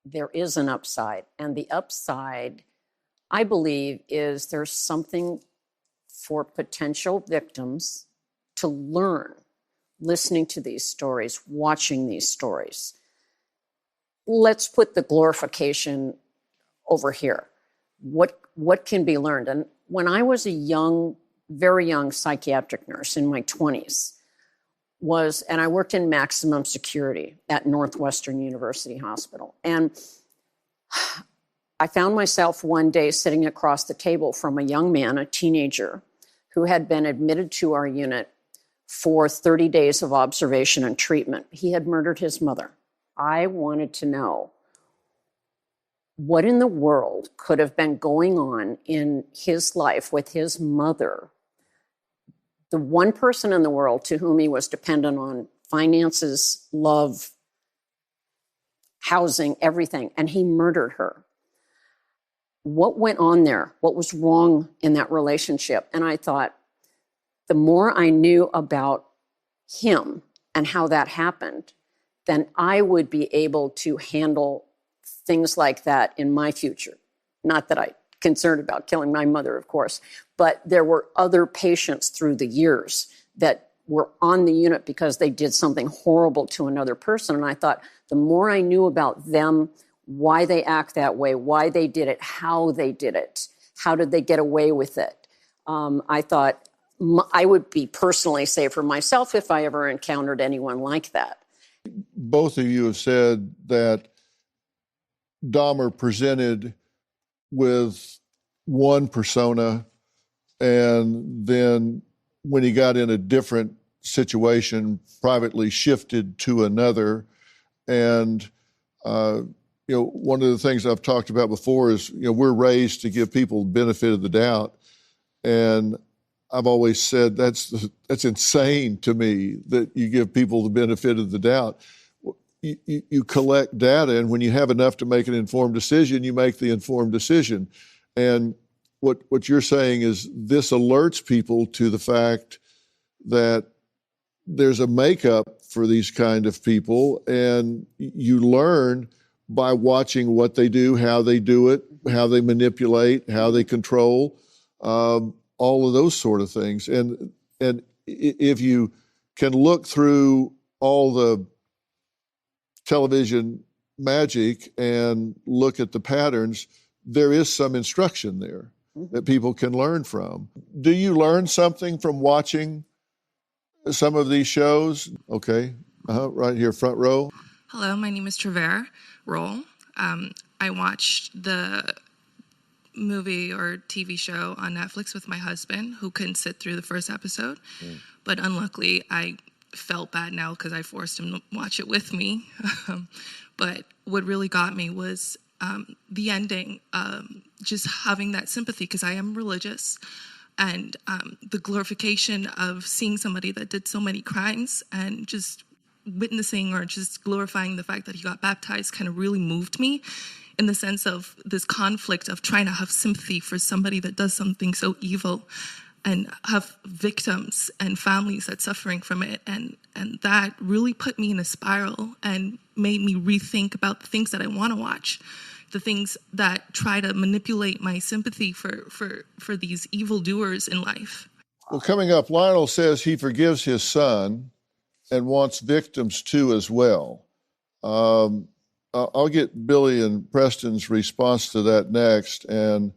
Speaker 20: There is an upside. And the upside, I believe, is there's something for potential victims to learn, listening to these stories, watching these stories. Let's put the glorification over here. What can be learned? And when I was a very young psychiatric nurse in my 20s, and I worked in maximum security at Northwestern University Hospital. And I found myself one day sitting across the table from a young man, a teenager, who had been admitted to our unit for 30 days of observation and treatment. He had murdered his mother. I wanted to know what in the world could have been going on in his life with his mother, the one person in the world to whom he was dependent on finances, love, housing, everything, and he murdered her. What went on there? What was wrong in that relationship? And I thought, the more I knew about him and how that happened, then I would be able to handle things like that in my future. Not that I'm concerned about killing my mother, of course, but there were other patients through the years that were on the unit because they did something horrible to another person. And I thought, the more I knew about them, why they act that way, why they did it, how they did it, how did they get away with it, I thought I would be personally safe for myself if I ever encountered anyone like that.
Speaker 1: Both of you have said that Dahmer presented with one persona, and then when he got in a different situation, privately shifted to another. And one of the things I've talked about before is, we're raised to give people the benefit of the doubt, and I've always said that's insane to me that you give people the benefit of the doubt. You collect data, and when you have enough to make an informed decision, you make the informed decision. And what you're saying is this alerts people to the fact that there's a makeup for these kind of people, and you learn by watching what they do, how they do it, how they manipulate, how they control, all of those sort of things. And if you can look through all the television magic and look at the patterns, there is some instruction there that people can learn from. Do you learn something from watching some of these shows? Okay, right here, front row.
Speaker 2: Hello, my name is Trevor Roll. I watched the movie or TV show on Netflix with my husband, who couldn't sit through the first episode. But unluckily, I felt bad now because I forced him to watch it with me. But what really got me was the ending, just having that sympathy, because I am religious, and the glorification of seeing somebody that did so many crimes and just witnessing or just glorifying the fact that he got baptized kind of really moved me, in the sense of this conflict of trying to have sympathy for somebody that does something so evil, and have victims and families that's suffering from it. And that really put me in a spiral and made me rethink about the things that I want to watch, the things that try to manipulate my sympathy for these evildoers in life.
Speaker 1: Well, coming up, Lionel says he forgives his son and wants victims too as well. I'll get Billy and Preston's response to that next and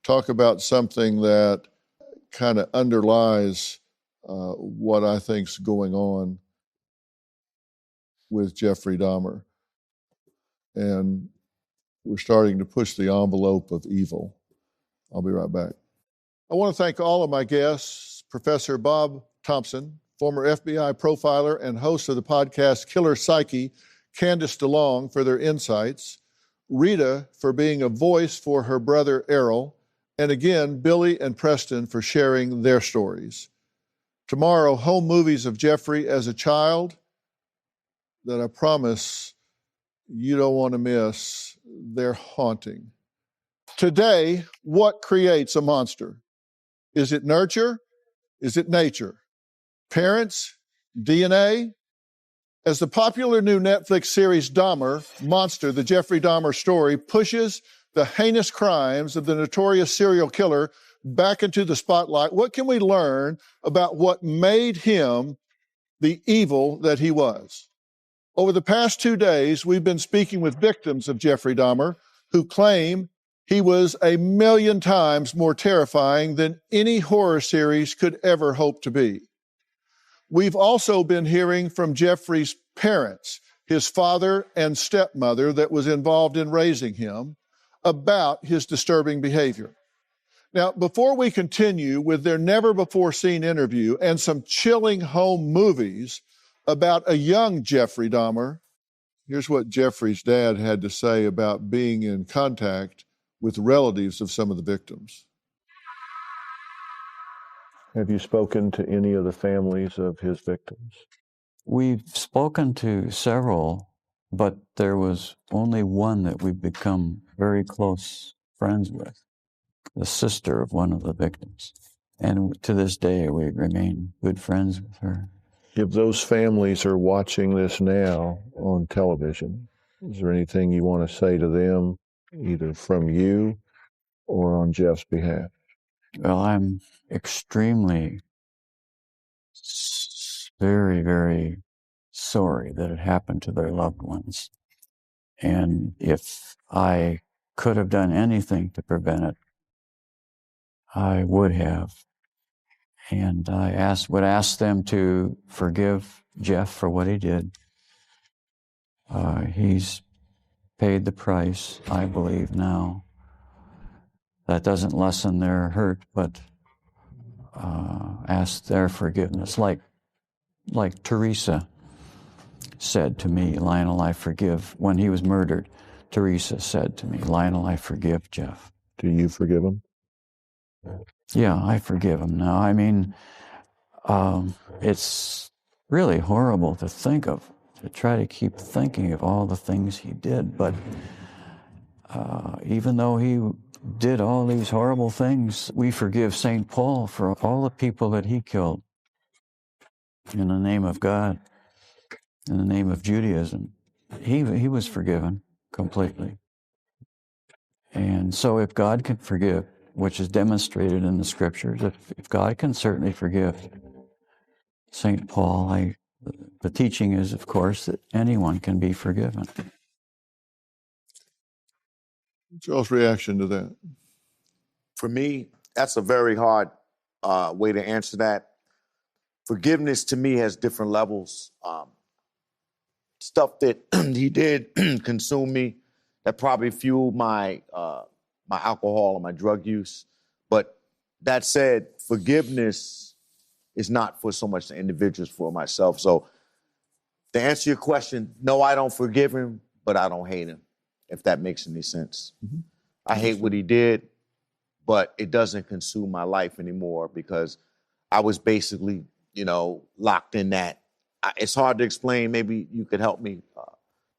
Speaker 1: talk about something that kind of underlies what I think's going on with Jeffrey Dahmer. And we're starting to push the envelope of evil. I'll be right back. I want to thank all of my guests, Professor Bob Thompson, former FBI profiler and host of the podcast Killer Psyche, Candace DeLong, for their insights, Rita for being a voice for her brother Errol, and again, Billy and Preston for sharing their stories. Tomorrow, home movies of Jeffrey as a child that I promise you don't want to miss. They're haunting. Today, what creates a monster? Is it nurture? Is it nature? Parents? DNA? As the popular new Netflix series Dahmer, Monster, the Jeffrey Dahmer story, pushes the heinous crimes of the notorious serial killer back into the spotlight, what can we learn about what made him the evil that he was? Over the past 2 days, we've been speaking with victims of Jeffrey Dahmer who claim he was 1,000,000 times more terrifying than any horror series could ever hope to be. We've also been hearing from Jeffrey's parents, his father and stepmother that was involved in raising him, about his disturbing behavior. Now, before we continue with their never-before-seen interview and some chilling home movies about a young Jeffrey Dahmer, here's what Jeffrey's dad had to say about being in contact with relatives of some of the victims.
Speaker 18: Have you spoken to any of the families of his victims?
Speaker 4: We've spoken to several, but there was only one that we've become very close friends with, the sister of one of the victims. And to this day, we remain good friends with her.
Speaker 18: If those families are watching this now on television, is there anything you want to say to them, either from you or on Jeff's behalf?
Speaker 4: Well, I'm extremely, very, very sorry that it happened to their loved ones. And if I could have done anything to prevent it, I would have. And I would ask them to forgive Jeff for what he did, He's paid the price, I believe, now. That doesn't lessen their hurt, but ask their forgiveness. Like Teresa said to me, Lionel, I forgive. When he was murdered, Teresa said to me, Lionel, I forgive Jeff.
Speaker 18: Do you forgive him?
Speaker 4: Yeah, I forgive him now. I mean, it's really horrible to think of, to try to keep thinking of all the things he did. But even though he did all these horrible things, we forgive St. Paul for all the people that he killed in the name of God, in the name of Judaism. He was forgiven completely. And so if God can forgive, which is demonstrated in the scriptures, if God can certainly forgive St. Paul, the teaching is, of course, that anyone can be forgiven.
Speaker 1: What's y'all's reaction to that?
Speaker 6: For me, that's a very hard way to answer that. Forgiveness to me has different levels. Stuff that he did consume me, that probably fueled my my alcohol and my drug use. But that said, forgiveness is not for so much the individuals, for myself. So to answer your question, no, I don't forgive him, but I don't hate him, if that makes any sense.
Speaker 1: Mm-hmm.
Speaker 6: I hate what he did, but it doesn't consume my life anymore because I was basically, locked in that. It's hard to explain. Maybe you could help me,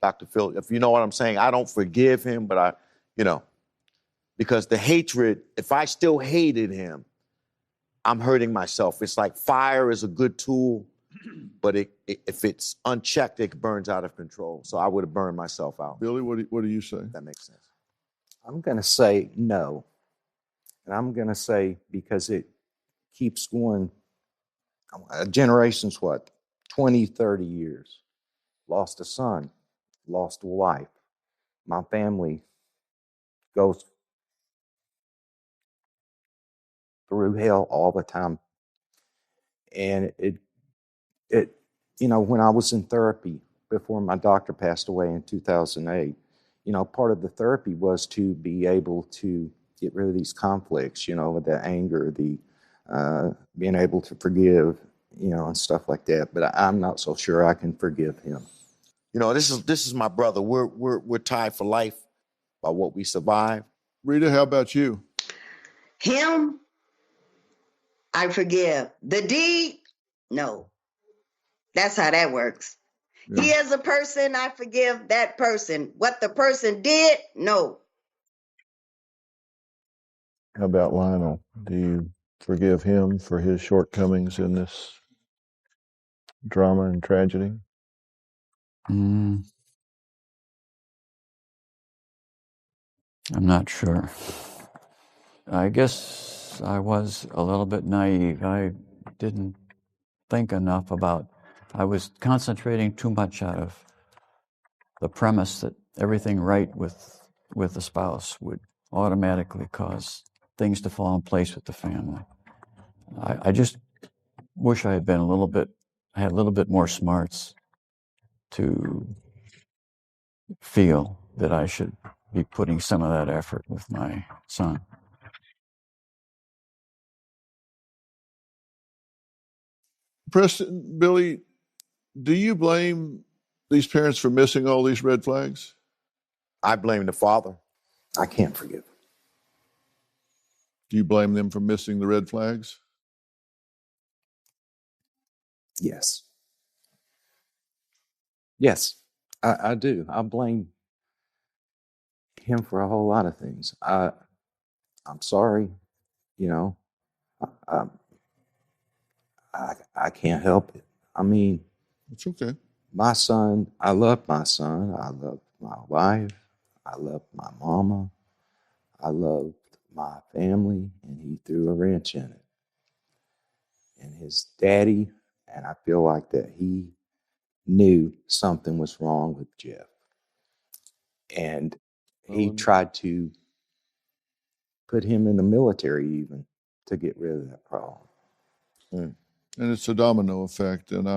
Speaker 6: Dr. Phil, if you know what I'm saying. I don't forgive him, but because the hatred, if I still hated him, I'm hurting myself. It's like fire is a good tool, but if it's unchecked, it burns out of control. So I would have burned myself out.
Speaker 1: Billy, what do you say?
Speaker 6: That makes sense.
Speaker 5: I'm going to say no. And I'm going to say, because it keeps going, a generation's what, 20, 30 years. Lost a son, lost a wife. My family goes through hell all the time. And when I was in therapy before my doctor passed away in 2008, part of the therapy was to be able to get rid of these conflicts, the anger, the being able to forgive, and stuff like that. But I'm not so sure I can forgive him.
Speaker 6: This is my brother. We're tied for life by what we survived.
Speaker 1: Rita, how about you?
Speaker 8: Him, I forgive. The deed, no. That's how that works. Yeah. He is a person, I forgive that person. What the person did, no.
Speaker 18: How about Lionel? Do you forgive him for his shortcomings in this drama and tragedy?
Speaker 4: I'm not sure. I guess I was a little bit naive. I didn't think enough I was concentrating too much out of the premise that everything right with the spouse would automatically cause things to fall in place with the family. I just wish I had had a little bit more smarts to feel that I should be putting some of that effort with my son.
Speaker 1: Preston, Billy, do you blame these parents for missing all these red flags?
Speaker 6: I blame the father.
Speaker 5: I can't forgive.
Speaker 1: Do you blame them for missing the red flags?
Speaker 5: Yes. Yes, I do. I blame him for a whole lot of things. I'm sorry, I can't help it. I mean,
Speaker 1: it's okay.
Speaker 5: My son, I love my son. I love my wife. I love my mama. I loved my family, and he threw a wrench in it. And his daddy, and I feel like that he knew something was wrong with Jeff. And he tried to put him in the military even to get rid of that problem.
Speaker 1: And it's a domino effect. And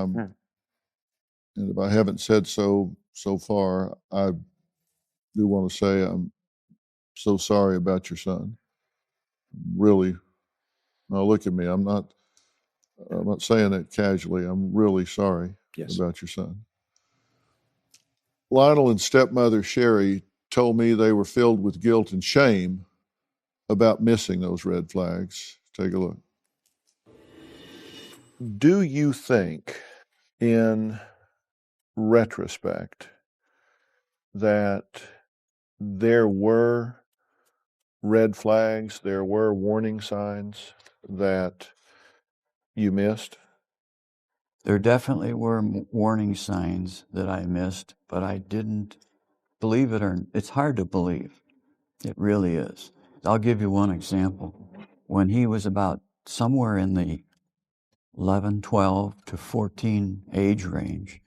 Speaker 1: and if I haven't said so so far. I do want to say I'm so sorry about your son. Really. Now look at me. I'm not saying that casually. I'm really sorry about your son. Lionel and stepmother Sherry told me they were filled with guilt and shame about missing those red flags. Take a look. Do you think, in retrospect, that there were red flags, there were warning signs that you missed?
Speaker 4: There definitely were warning signs that I missed, but I didn't believe it, or it's hard to believe. It really is. I'll give you one example. When he was about somewhere in the 11, 12 to 14 age range,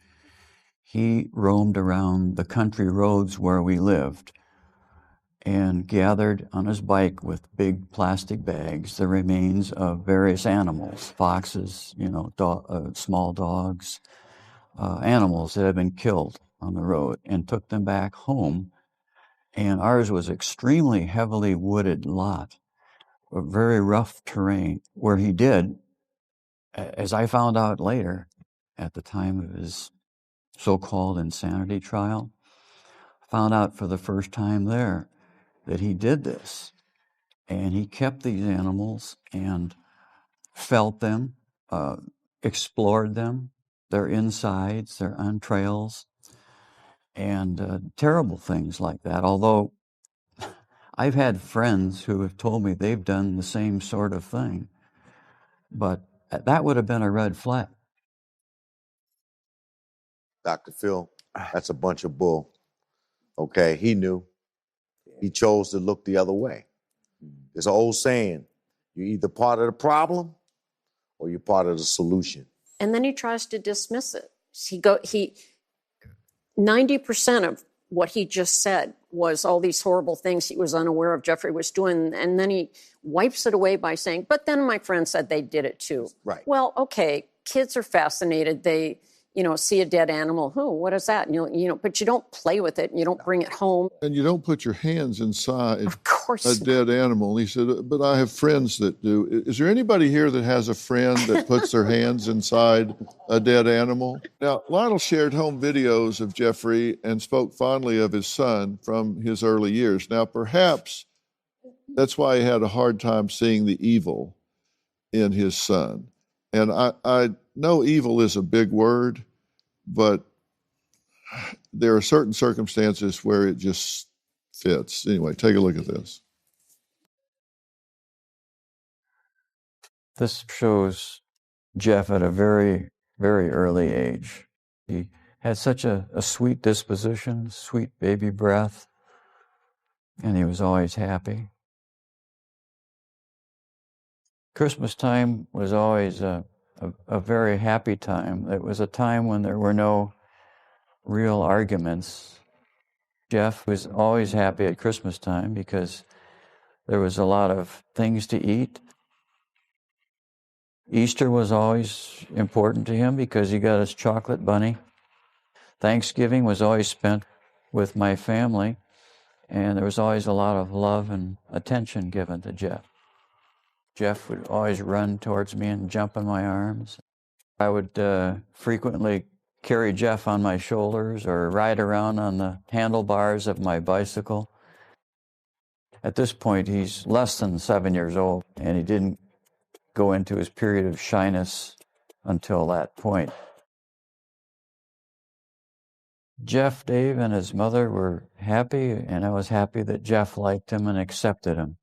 Speaker 4: he roamed around the country roads where we lived and gathered on his bike with big plastic bags the remains of various animals, foxes, small dogs, animals that had been killed on the road, and took them back home. And ours was extremely heavily wooded lot, a very rough terrain, where he did, as I found out later, at the time of his so-called insanity trial, found out for the first time there that he did this. And he kept these animals and felt them, explored them, their insides, their entrails, and terrible things like that. Although I've had friends who have told me they've done the same sort of thing, but that would have been a red flag.
Speaker 6: Dr. Phil, that's a bunch of bull. Okay, he knew. He chose to look the other way. There's an old saying, you're either part of the problem or you're part of the solution.
Speaker 20: And then he tries to dismiss it. He 90% of what he just said was all these horrible things he was unaware of Jeffrey was doing. And then he wipes it away by saying, but then my friend said they did it too.
Speaker 6: Right.
Speaker 20: Well, okay, kids are fascinated. They, see a dead animal. What is that? And but you don't play with it and you don't bring it home.
Speaker 1: And you don't put your hands inside
Speaker 20: Of course
Speaker 1: a dead animal. He said, but I have friends that do. Is there anybody here that has a friend that puts their hands inside a dead animal? Now, Lionel shared home videos of Jeffrey and spoke fondly of his son from his early years. Now, perhaps that's why he had a hard time seeing the evil in his son. And I know evil is a big word, but there are certain circumstances where it just fits. Anyway, take a look at this.
Speaker 4: This shows Jeff at a very, very early age. He had such a sweet disposition, sweet baby breath, and he was always happy. Christmas time was always a very happy time. It was a time when there were no real arguments. Jeff was always happy at Christmas time because there was a lot of things to eat. Easter was always important to him because he got his chocolate bunny. Thanksgiving was always spent with my family, and there was always a lot of love and attention given to Jeff. Jeff would always run towards me and jump in my arms. I would frequently carry Jeff on my shoulders or ride around on the handlebars of my bicycle. At this point, he's less than 7 years old, and he didn't go into his period of shyness until that point. Jeff, Dave, and his mother were happy, and I was happy that Jeff liked him and accepted him.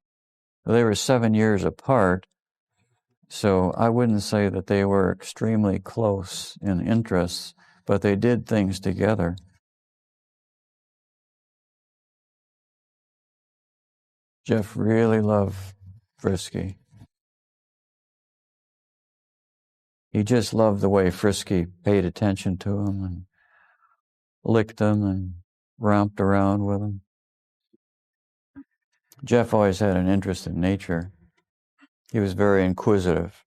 Speaker 4: They were 7 years apart, so I wouldn't say that they were extremely close in interests, but they did things together. Jeff really loved Frisky. He just loved the way Frisky paid attention to him and licked him and romped around with him. Jeff always had an interest in nature. He was very inquisitive.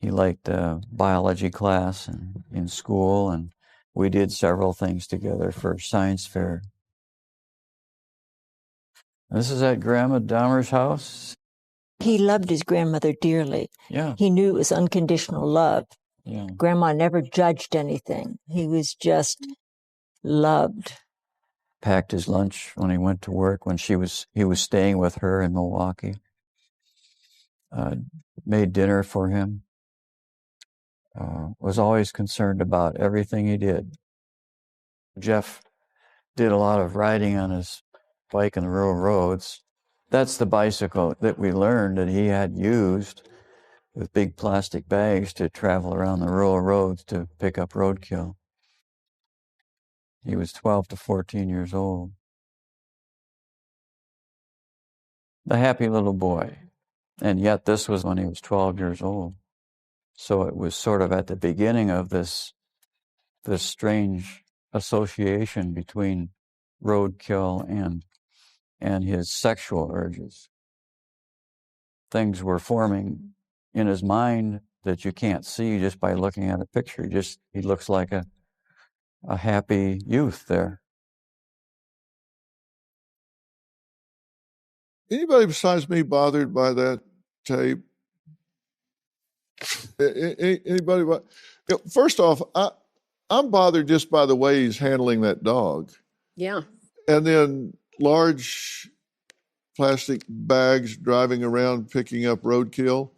Speaker 4: He liked biology class in school, and We did several things together for science fair. This is at Grandma Dahmer's house.
Speaker 19: He loved his grandmother dearly.
Speaker 4: Yeah.
Speaker 19: He knew it was unconditional love.
Speaker 4: Yeah.
Speaker 19: Grandma never judged anything. He was just loved.
Speaker 4: Packed his lunch when he went to work when he was staying with her in Milwaukee. Made dinner for him. Was always concerned about everything he did. Jeff did a lot of riding on his bike on the rural roads. That's the bicycle that we learned that he had used with big plastic bags to travel around the rural roads to pick up roadkill. He was 12 to 14 years old. The happy little boy. And yet this was when he was 12 years old. So it was sort of at the beginning of this strange association between roadkill and his sexual urges. Things were forming in his mind that you can't see just by looking at a picture. He looks like a happy youth there.
Speaker 1: Anybody besides me bothered by that tape? Anybody? First off, I'm bothered just by the way he's handling that dog.
Speaker 20: Yeah.
Speaker 1: And then large plastic bags driving around picking up roadkill.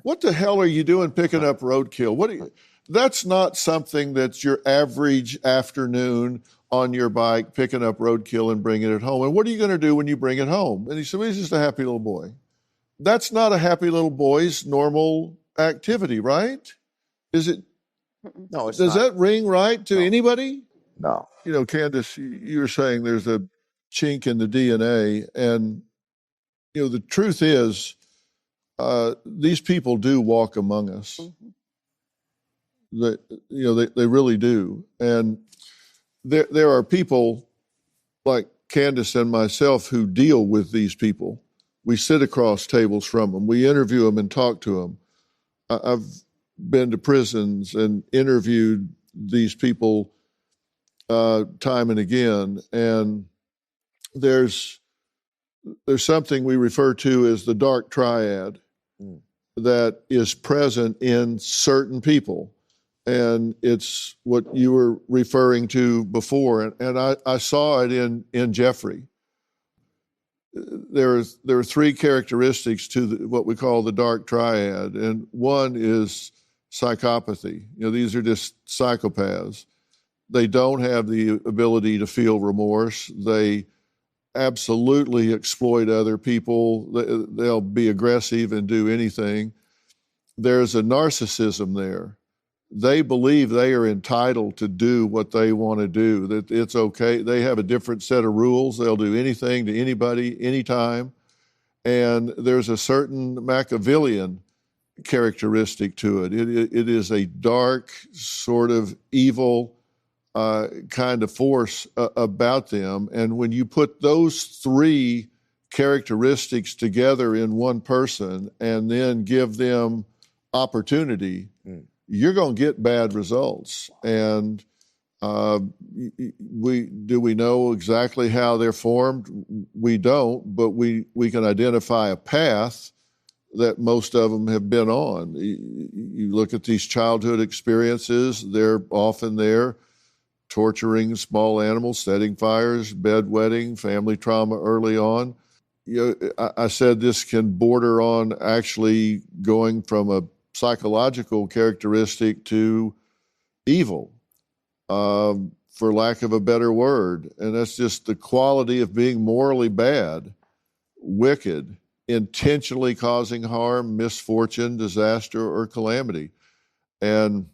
Speaker 1: What the hell are you doing picking up roadkill? That's not something that's your average afternoon on your bike picking up roadkill and bringing it home. And what are you going to do when you bring it home? And he said, well, he's just a happy little boy. That's not a happy little boy's normal activity, right? Is it?
Speaker 6: No, it's
Speaker 1: Does
Speaker 6: not.
Speaker 1: that ring right to anybody?
Speaker 6: No.
Speaker 1: You know, Candace, you were saying there's a chink in the DNA. And, you know, the truth is, these people do walk among us. They really do. And there are people like Candace and myself who deal with these people. We sit across tables from them. We interview them and talk to them. I've been to prisons and interviewed these people time and again. And there's something we refer to as the dark triad that is present in certain people. And it's what you were referring to before. And I saw it in Jeffrey. There are three characteristics to what we call the dark triad. And one is psychopathy. You know, these are just psychopaths. They don't have the ability to feel remorse. They absolutely exploit other people. They'll be aggressive and do anything. There's a narcissism there. They believe they are entitled to do what they want to do, that it's okay. They have a different set of rules. They'll do anything to anybody, anytime. And there's a certain Machiavellian characteristic to it. It is a dark, sort of evil kind of force about them. And when you put those three characteristics together in one person and then give them opportunity, you're going to get bad results. And do we know exactly how they're formed? We don't, but we can identify a path that most of them have been on. You look at these childhood experiences, they're often there, torturing small animals, setting fires, bedwetting, family trauma early on. You know, I said this can border on actually going from a psychological characteristic to evil, for lack of a better word. And that's just the quality of being morally bad, wicked, intentionally causing harm, misfortune, disaster, or calamity. And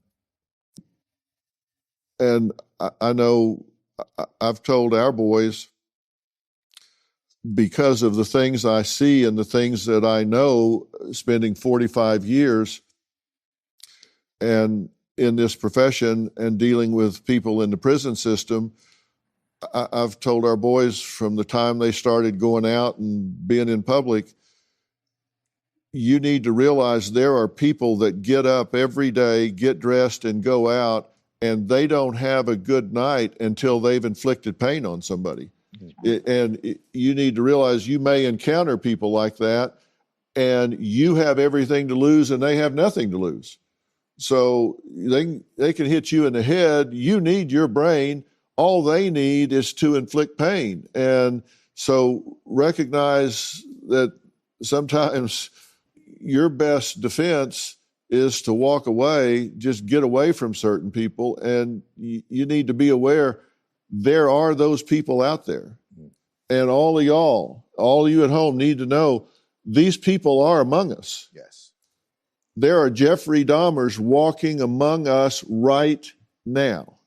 Speaker 1: I know I've told our boys, because of the things I see and the things that I know, spending 45 years and in this profession and dealing with people in the prison system, I've told our boys from the time they started going out and being in public, you need to realize there are people that get up every day, get dressed, and go out and they don't have a good night until they've inflicted pain on somebody. You need to realize you may encounter people like that, and you have everything to lose and they have nothing to lose. So they can hit you in the head. You need your brain. All they need is to inflict pain. And so recognize that sometimes your best defense is to walk away, just get away from certain people. And you need to be aware there are those people out there. And all of you at home need to know these people are among us.
Speaker 6: Yes.
Speaker 1: There are Jeffrey Dahmers walking among us right now.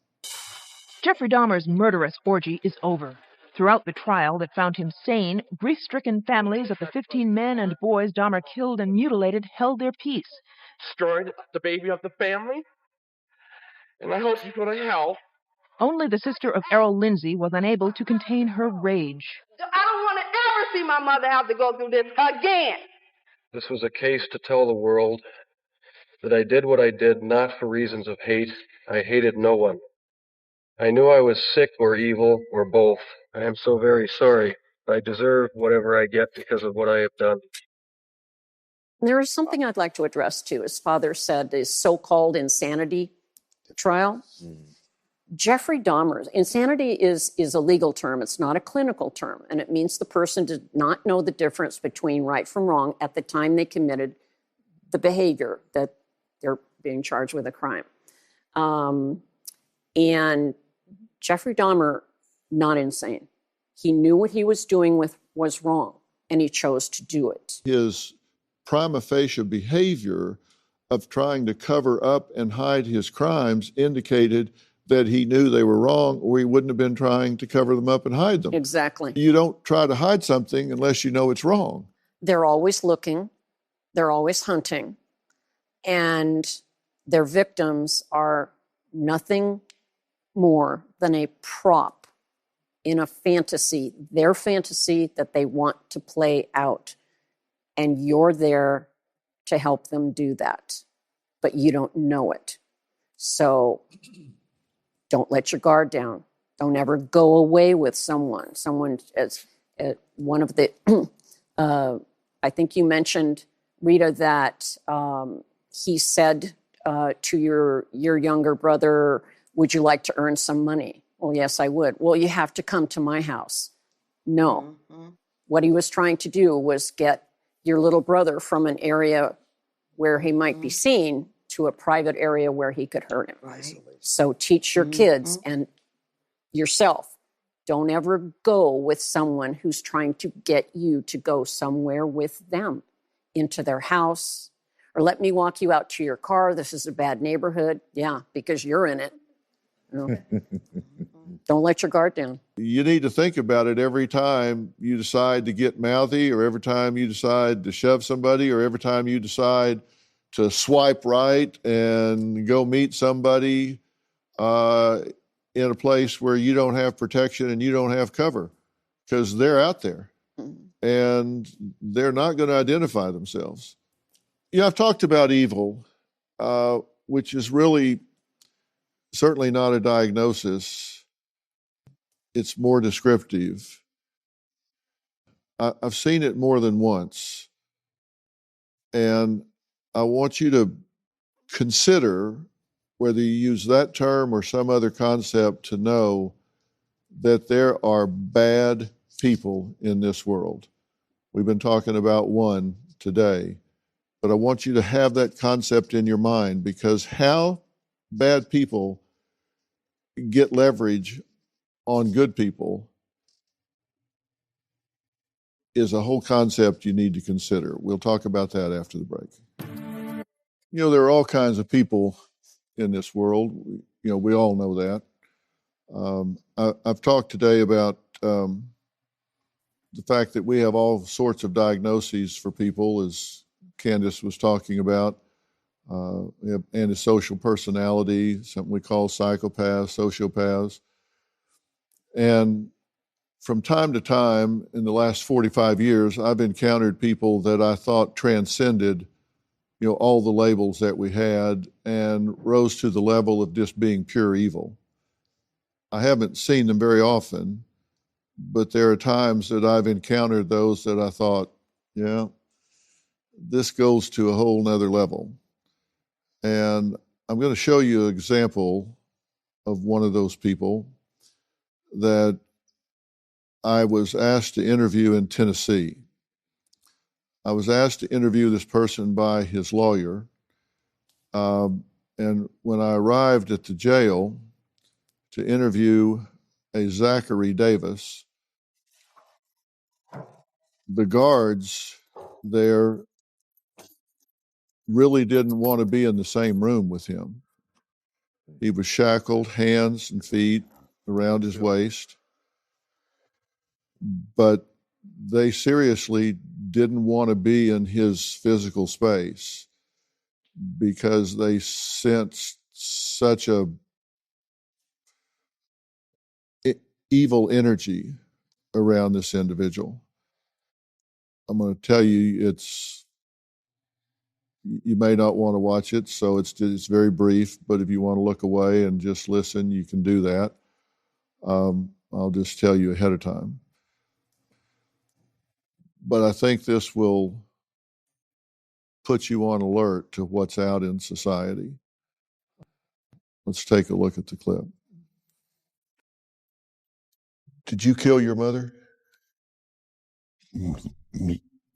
Speaker 3: Jeffrey Dahmer's murderous orgy is over. Throughout the trial that found him sane, grief-stricken families of the 15 men and boys Dahmer killed and mutilated held their peace.
Speaker 7: Destroyed the baby of the family? And I hope you go to hell.
Speaker 3: Only the sister of Errol Lindsay was unable to contain her rage.
Speaker 23: I don't want to ever see my mother have to go through this again.
Speaker 7: This was a case to tell the world that I did what I did not for reasons of hate. I hated no one. I knew I was sick or evil or both. I am so very sorry. I deserve whatever I get because of what I have done.
Speaker 20: There is something I'd like to address too. As Father said, his so-called insanity trial. Jeffrey Dahmer's insanity is a legal term. It's not a clinical term, and it means the person did not know the difference between right from wrong at the time they committed the behavior that they're being charged with a crime. And Jeffrey Dahmer, not insane. He knew what he was doing was wrong, and he chose to do it.
Speaker 1: His prima facie behavior of trying to cover up and hide his crimes indicated that he knew they were wrong, or he wouldn't have been trying to cover them up and hide them.
Speaker 20: Exactly.
Speaker 1: You don't try to hide something unless you know it's wrong.
Speaker 20: They're always looking. They're always hunting. And their victims are nothing more than a prop in a fantasy, their fantasy that they want to play out. And you're there to help them do that, but you don't know it. So don't let your guard down. Don't ever go away with someone. Someone, as one of the, I think you mentioned, Rita, that he said to your younger brother, would you like to earn some money? Well, yes, I would. Well, you have to come to my house. No. Mm-hmm. What he was trying to do was get your little brother from an area where he might be seen to a private area where he could hurt him. Right. So teach your kids and yourself, don't ever go with someone who's trying to get you to go somewhere with them, into their house, or let me walk you out to your car. This is a bad neighborhood. Yeah, because you're in it. No. Don't let your guard down.
Speaker 1: You need to think about it every time you decide to get mouthy, or every time you decide to shove somebody, or every time you decide to swipe right and go meet somebody in a place where you don't have protection and you don't have cover, because they're out there and they're not going to identify themselves. Yeah, I've talked about evil, which is really certainly not a diagnosis. It's more descriptive. I've seen it more than once. And I want you to consider whether you use that term or some other concept to know that there are bad people in this world. We've been talking about one today, but I want you to have that concept in your mind, because how bad people get leverage on good people is a whole concept you need to consider. We'll talk about that after the break. You know, there are all kinds of people in this world. You know, we all know that. I've talked today about the fact that we have all sorts of diagnoses for people, as Candace was talking about. We have antisocial personality, something we call psychopaths, sociopaths. And from time to time in the last 45 years, I've encountered people that I thought transcended all the labels that we had and rose to the level of just being pure evil. I haven't seen them very often, but there are times that I've encountered those that I thought, yeah, this goes to a whole nother level. And I'm going to show you an example of one of those people that I was asked to interview in Tennessee. I was asked to interview this person by his lawyer. And when I arrived at the jail to interview a Zachary Davis, the guards there really didn't want to be in the same room with him. He was shackled, hands and feet around his waist, but they seriously didn't want to be in his physical space because they sensed such a evil energy around this individual. I'm going to tell you, you may not want to watch it, so it's very brief, but if you want to look away and just listen, you can do that. I'll just tell you ahead of time. But I think this will put you on alert to what's out in society. Let's take a look at the clip. Did you kill your mother?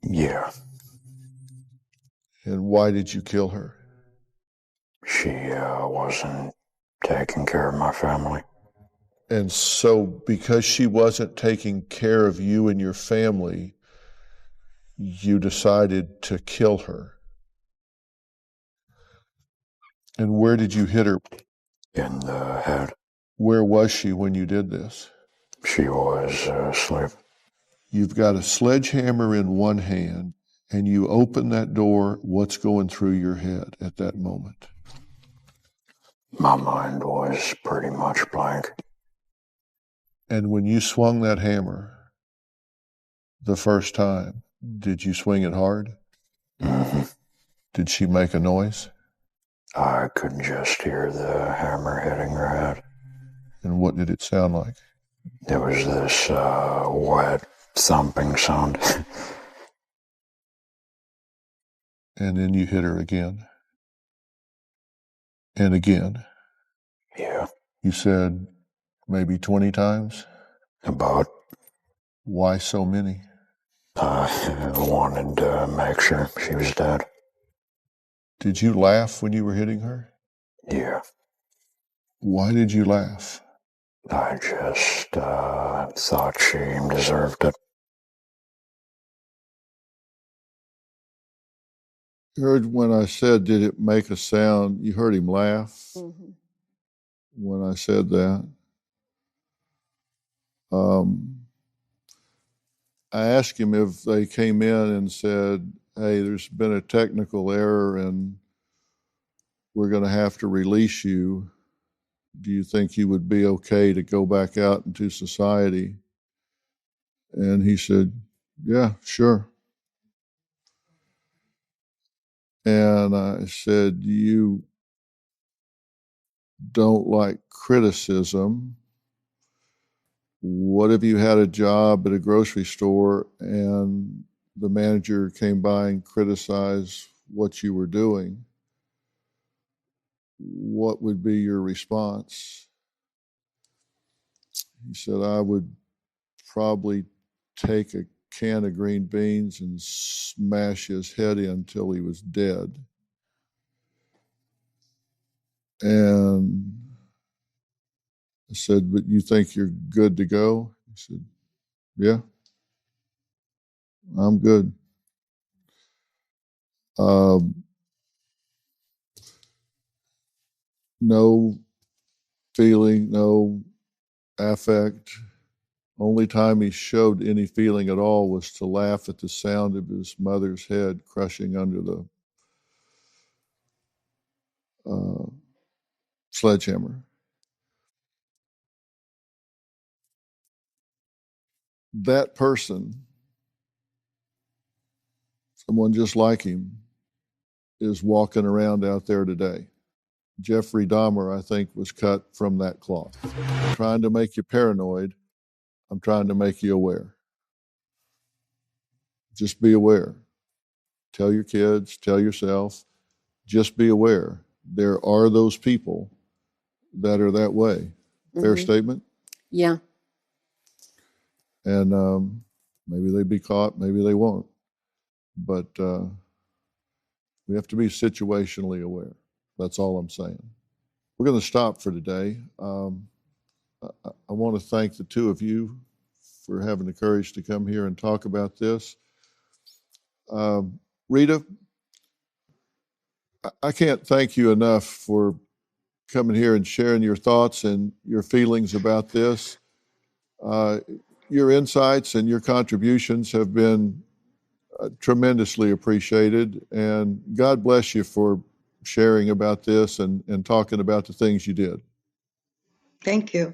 Speaker 10: Yeah.
Speaker 1: And why did you kill her?
Speaker 10: She wasn't taking care of my family.
Speaker 1: And so because she wasn't taking care of you and your family, you decided to kill her. And where did you hit her?
Speaker 10: In the head.
Speaker 1: Where was she when you did this?
Speaker 10: She was asleep.
Speaker 1: You've got a sledgehammer in one hand, and you open that door. What's going through your head at that moment?
Speaker 10: My mind was pretty much blank.
Speaker 1: And when you swung that hammer the first time, did you swing it hard?
Speaker 10: Mm-hmm.
Speaker 1: Did she make a noise?
Speaker 10: I could just hear the hammer hitting her head.
Speaker 1: And what did it sound like?
Speaker 10: It was this wet, thumping sound.
Speaker 1: And then you hit her again. And again.
Speaker 10: Yeah.
Speaker 1: You said maybe 20 times?
Speaker 10: About.
Speaker 1: Why so many?
Speaker 10: I wanted to make sure she was dead.
Speaker 1: Did you laugh when you were hitting her?
Speaker 10: Yeah.
Speaker 1: Why did you laugh?
Speaker 10: I just thought she deserved it.
Speaker 1: You heard when I said, did it make a sound? You heard him laugh when I said that. I asked him if they came in and said, hey, there's been a technical error and we're going to have to release you. Do you think you would be okay to go back out into society? And he said, yeah, sure. And I said, you don't like criticism. What if you had a job at a grocery store and the manager came by and criticized what you were doing? What would be your response? He said, I would probably take a can of green beans and smash his head in until he was dead. And I said, but you think you're good to go? He said, yeah, I'm good. No feeling, no affect. Only time he showed any feeling at all was to laugh at the sound of his mother's head crushing under the sledgehammer. That person, someone just like him, is walking around out there today. Jeffrey Dahmer, I think, was cut from that cloth. I'm trying to make you paranoid. I'm trying to make you aware. Just be aware. Tell your kids, tell yourself, just be aware. There are those people that are that way. Fair statement?
Speaker 20: Yeah.
Speaker 1: And maybe they'd be caught, maybe they won't. But we have to be situationally aware. That's all I'm saying. We're going to stop for today. I want to thank the two of you for having the courage to come here and talk about this. Rita, I can't thank you enough for coming here and sharing your thoughts and your feelings about this. Your insights and your contributions have been tremendously appreciated, and God bless you for sharing about this and talking about the things you did.
Speaker 8: Thank you.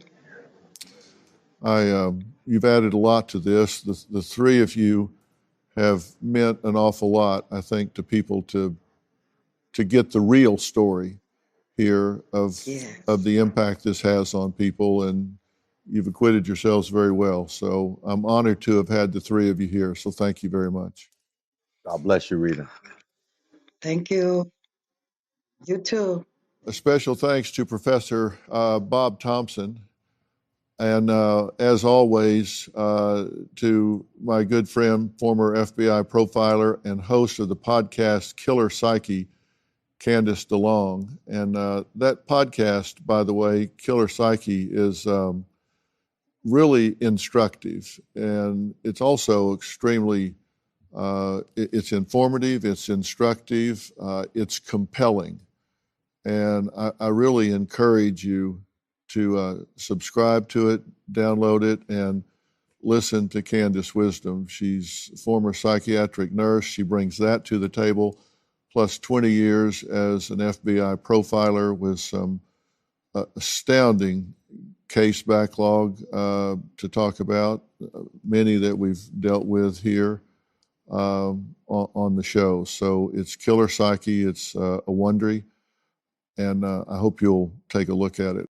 Speaker 1: You've added a lot to this. The three of you have meant an awful lot, I think, to people to get the real story here of the impact this has on people, and you've acquitted yourselves very well. So I'm honored to have had the three of you here. So thank you very much.
Speaker 6: God bless you, Rita.
Speaker 8: Thank you. You too.
Speaker 1: A special thanks to Professor Bob Thompson. And as always, to my good friend, former FBI profiler and host of the podcast Killer Psyche, Candace DeLong. And that podcast, by the way, Killer Psyche, is really instructive. And it's also extremely, it's informative, it's instructive, it's compelling. And I really encourage you to subscribe to it, download it, and listen to Candace Wisdom. She's a former psychiatric nurse. She brings that to the table, plus 20 years as an FBI profiler with some astounding case backlog to talk about, many that we've dealt with here on the show. So it's Killer Psyche. It's a Wondery. And I hope you'll take a look at it.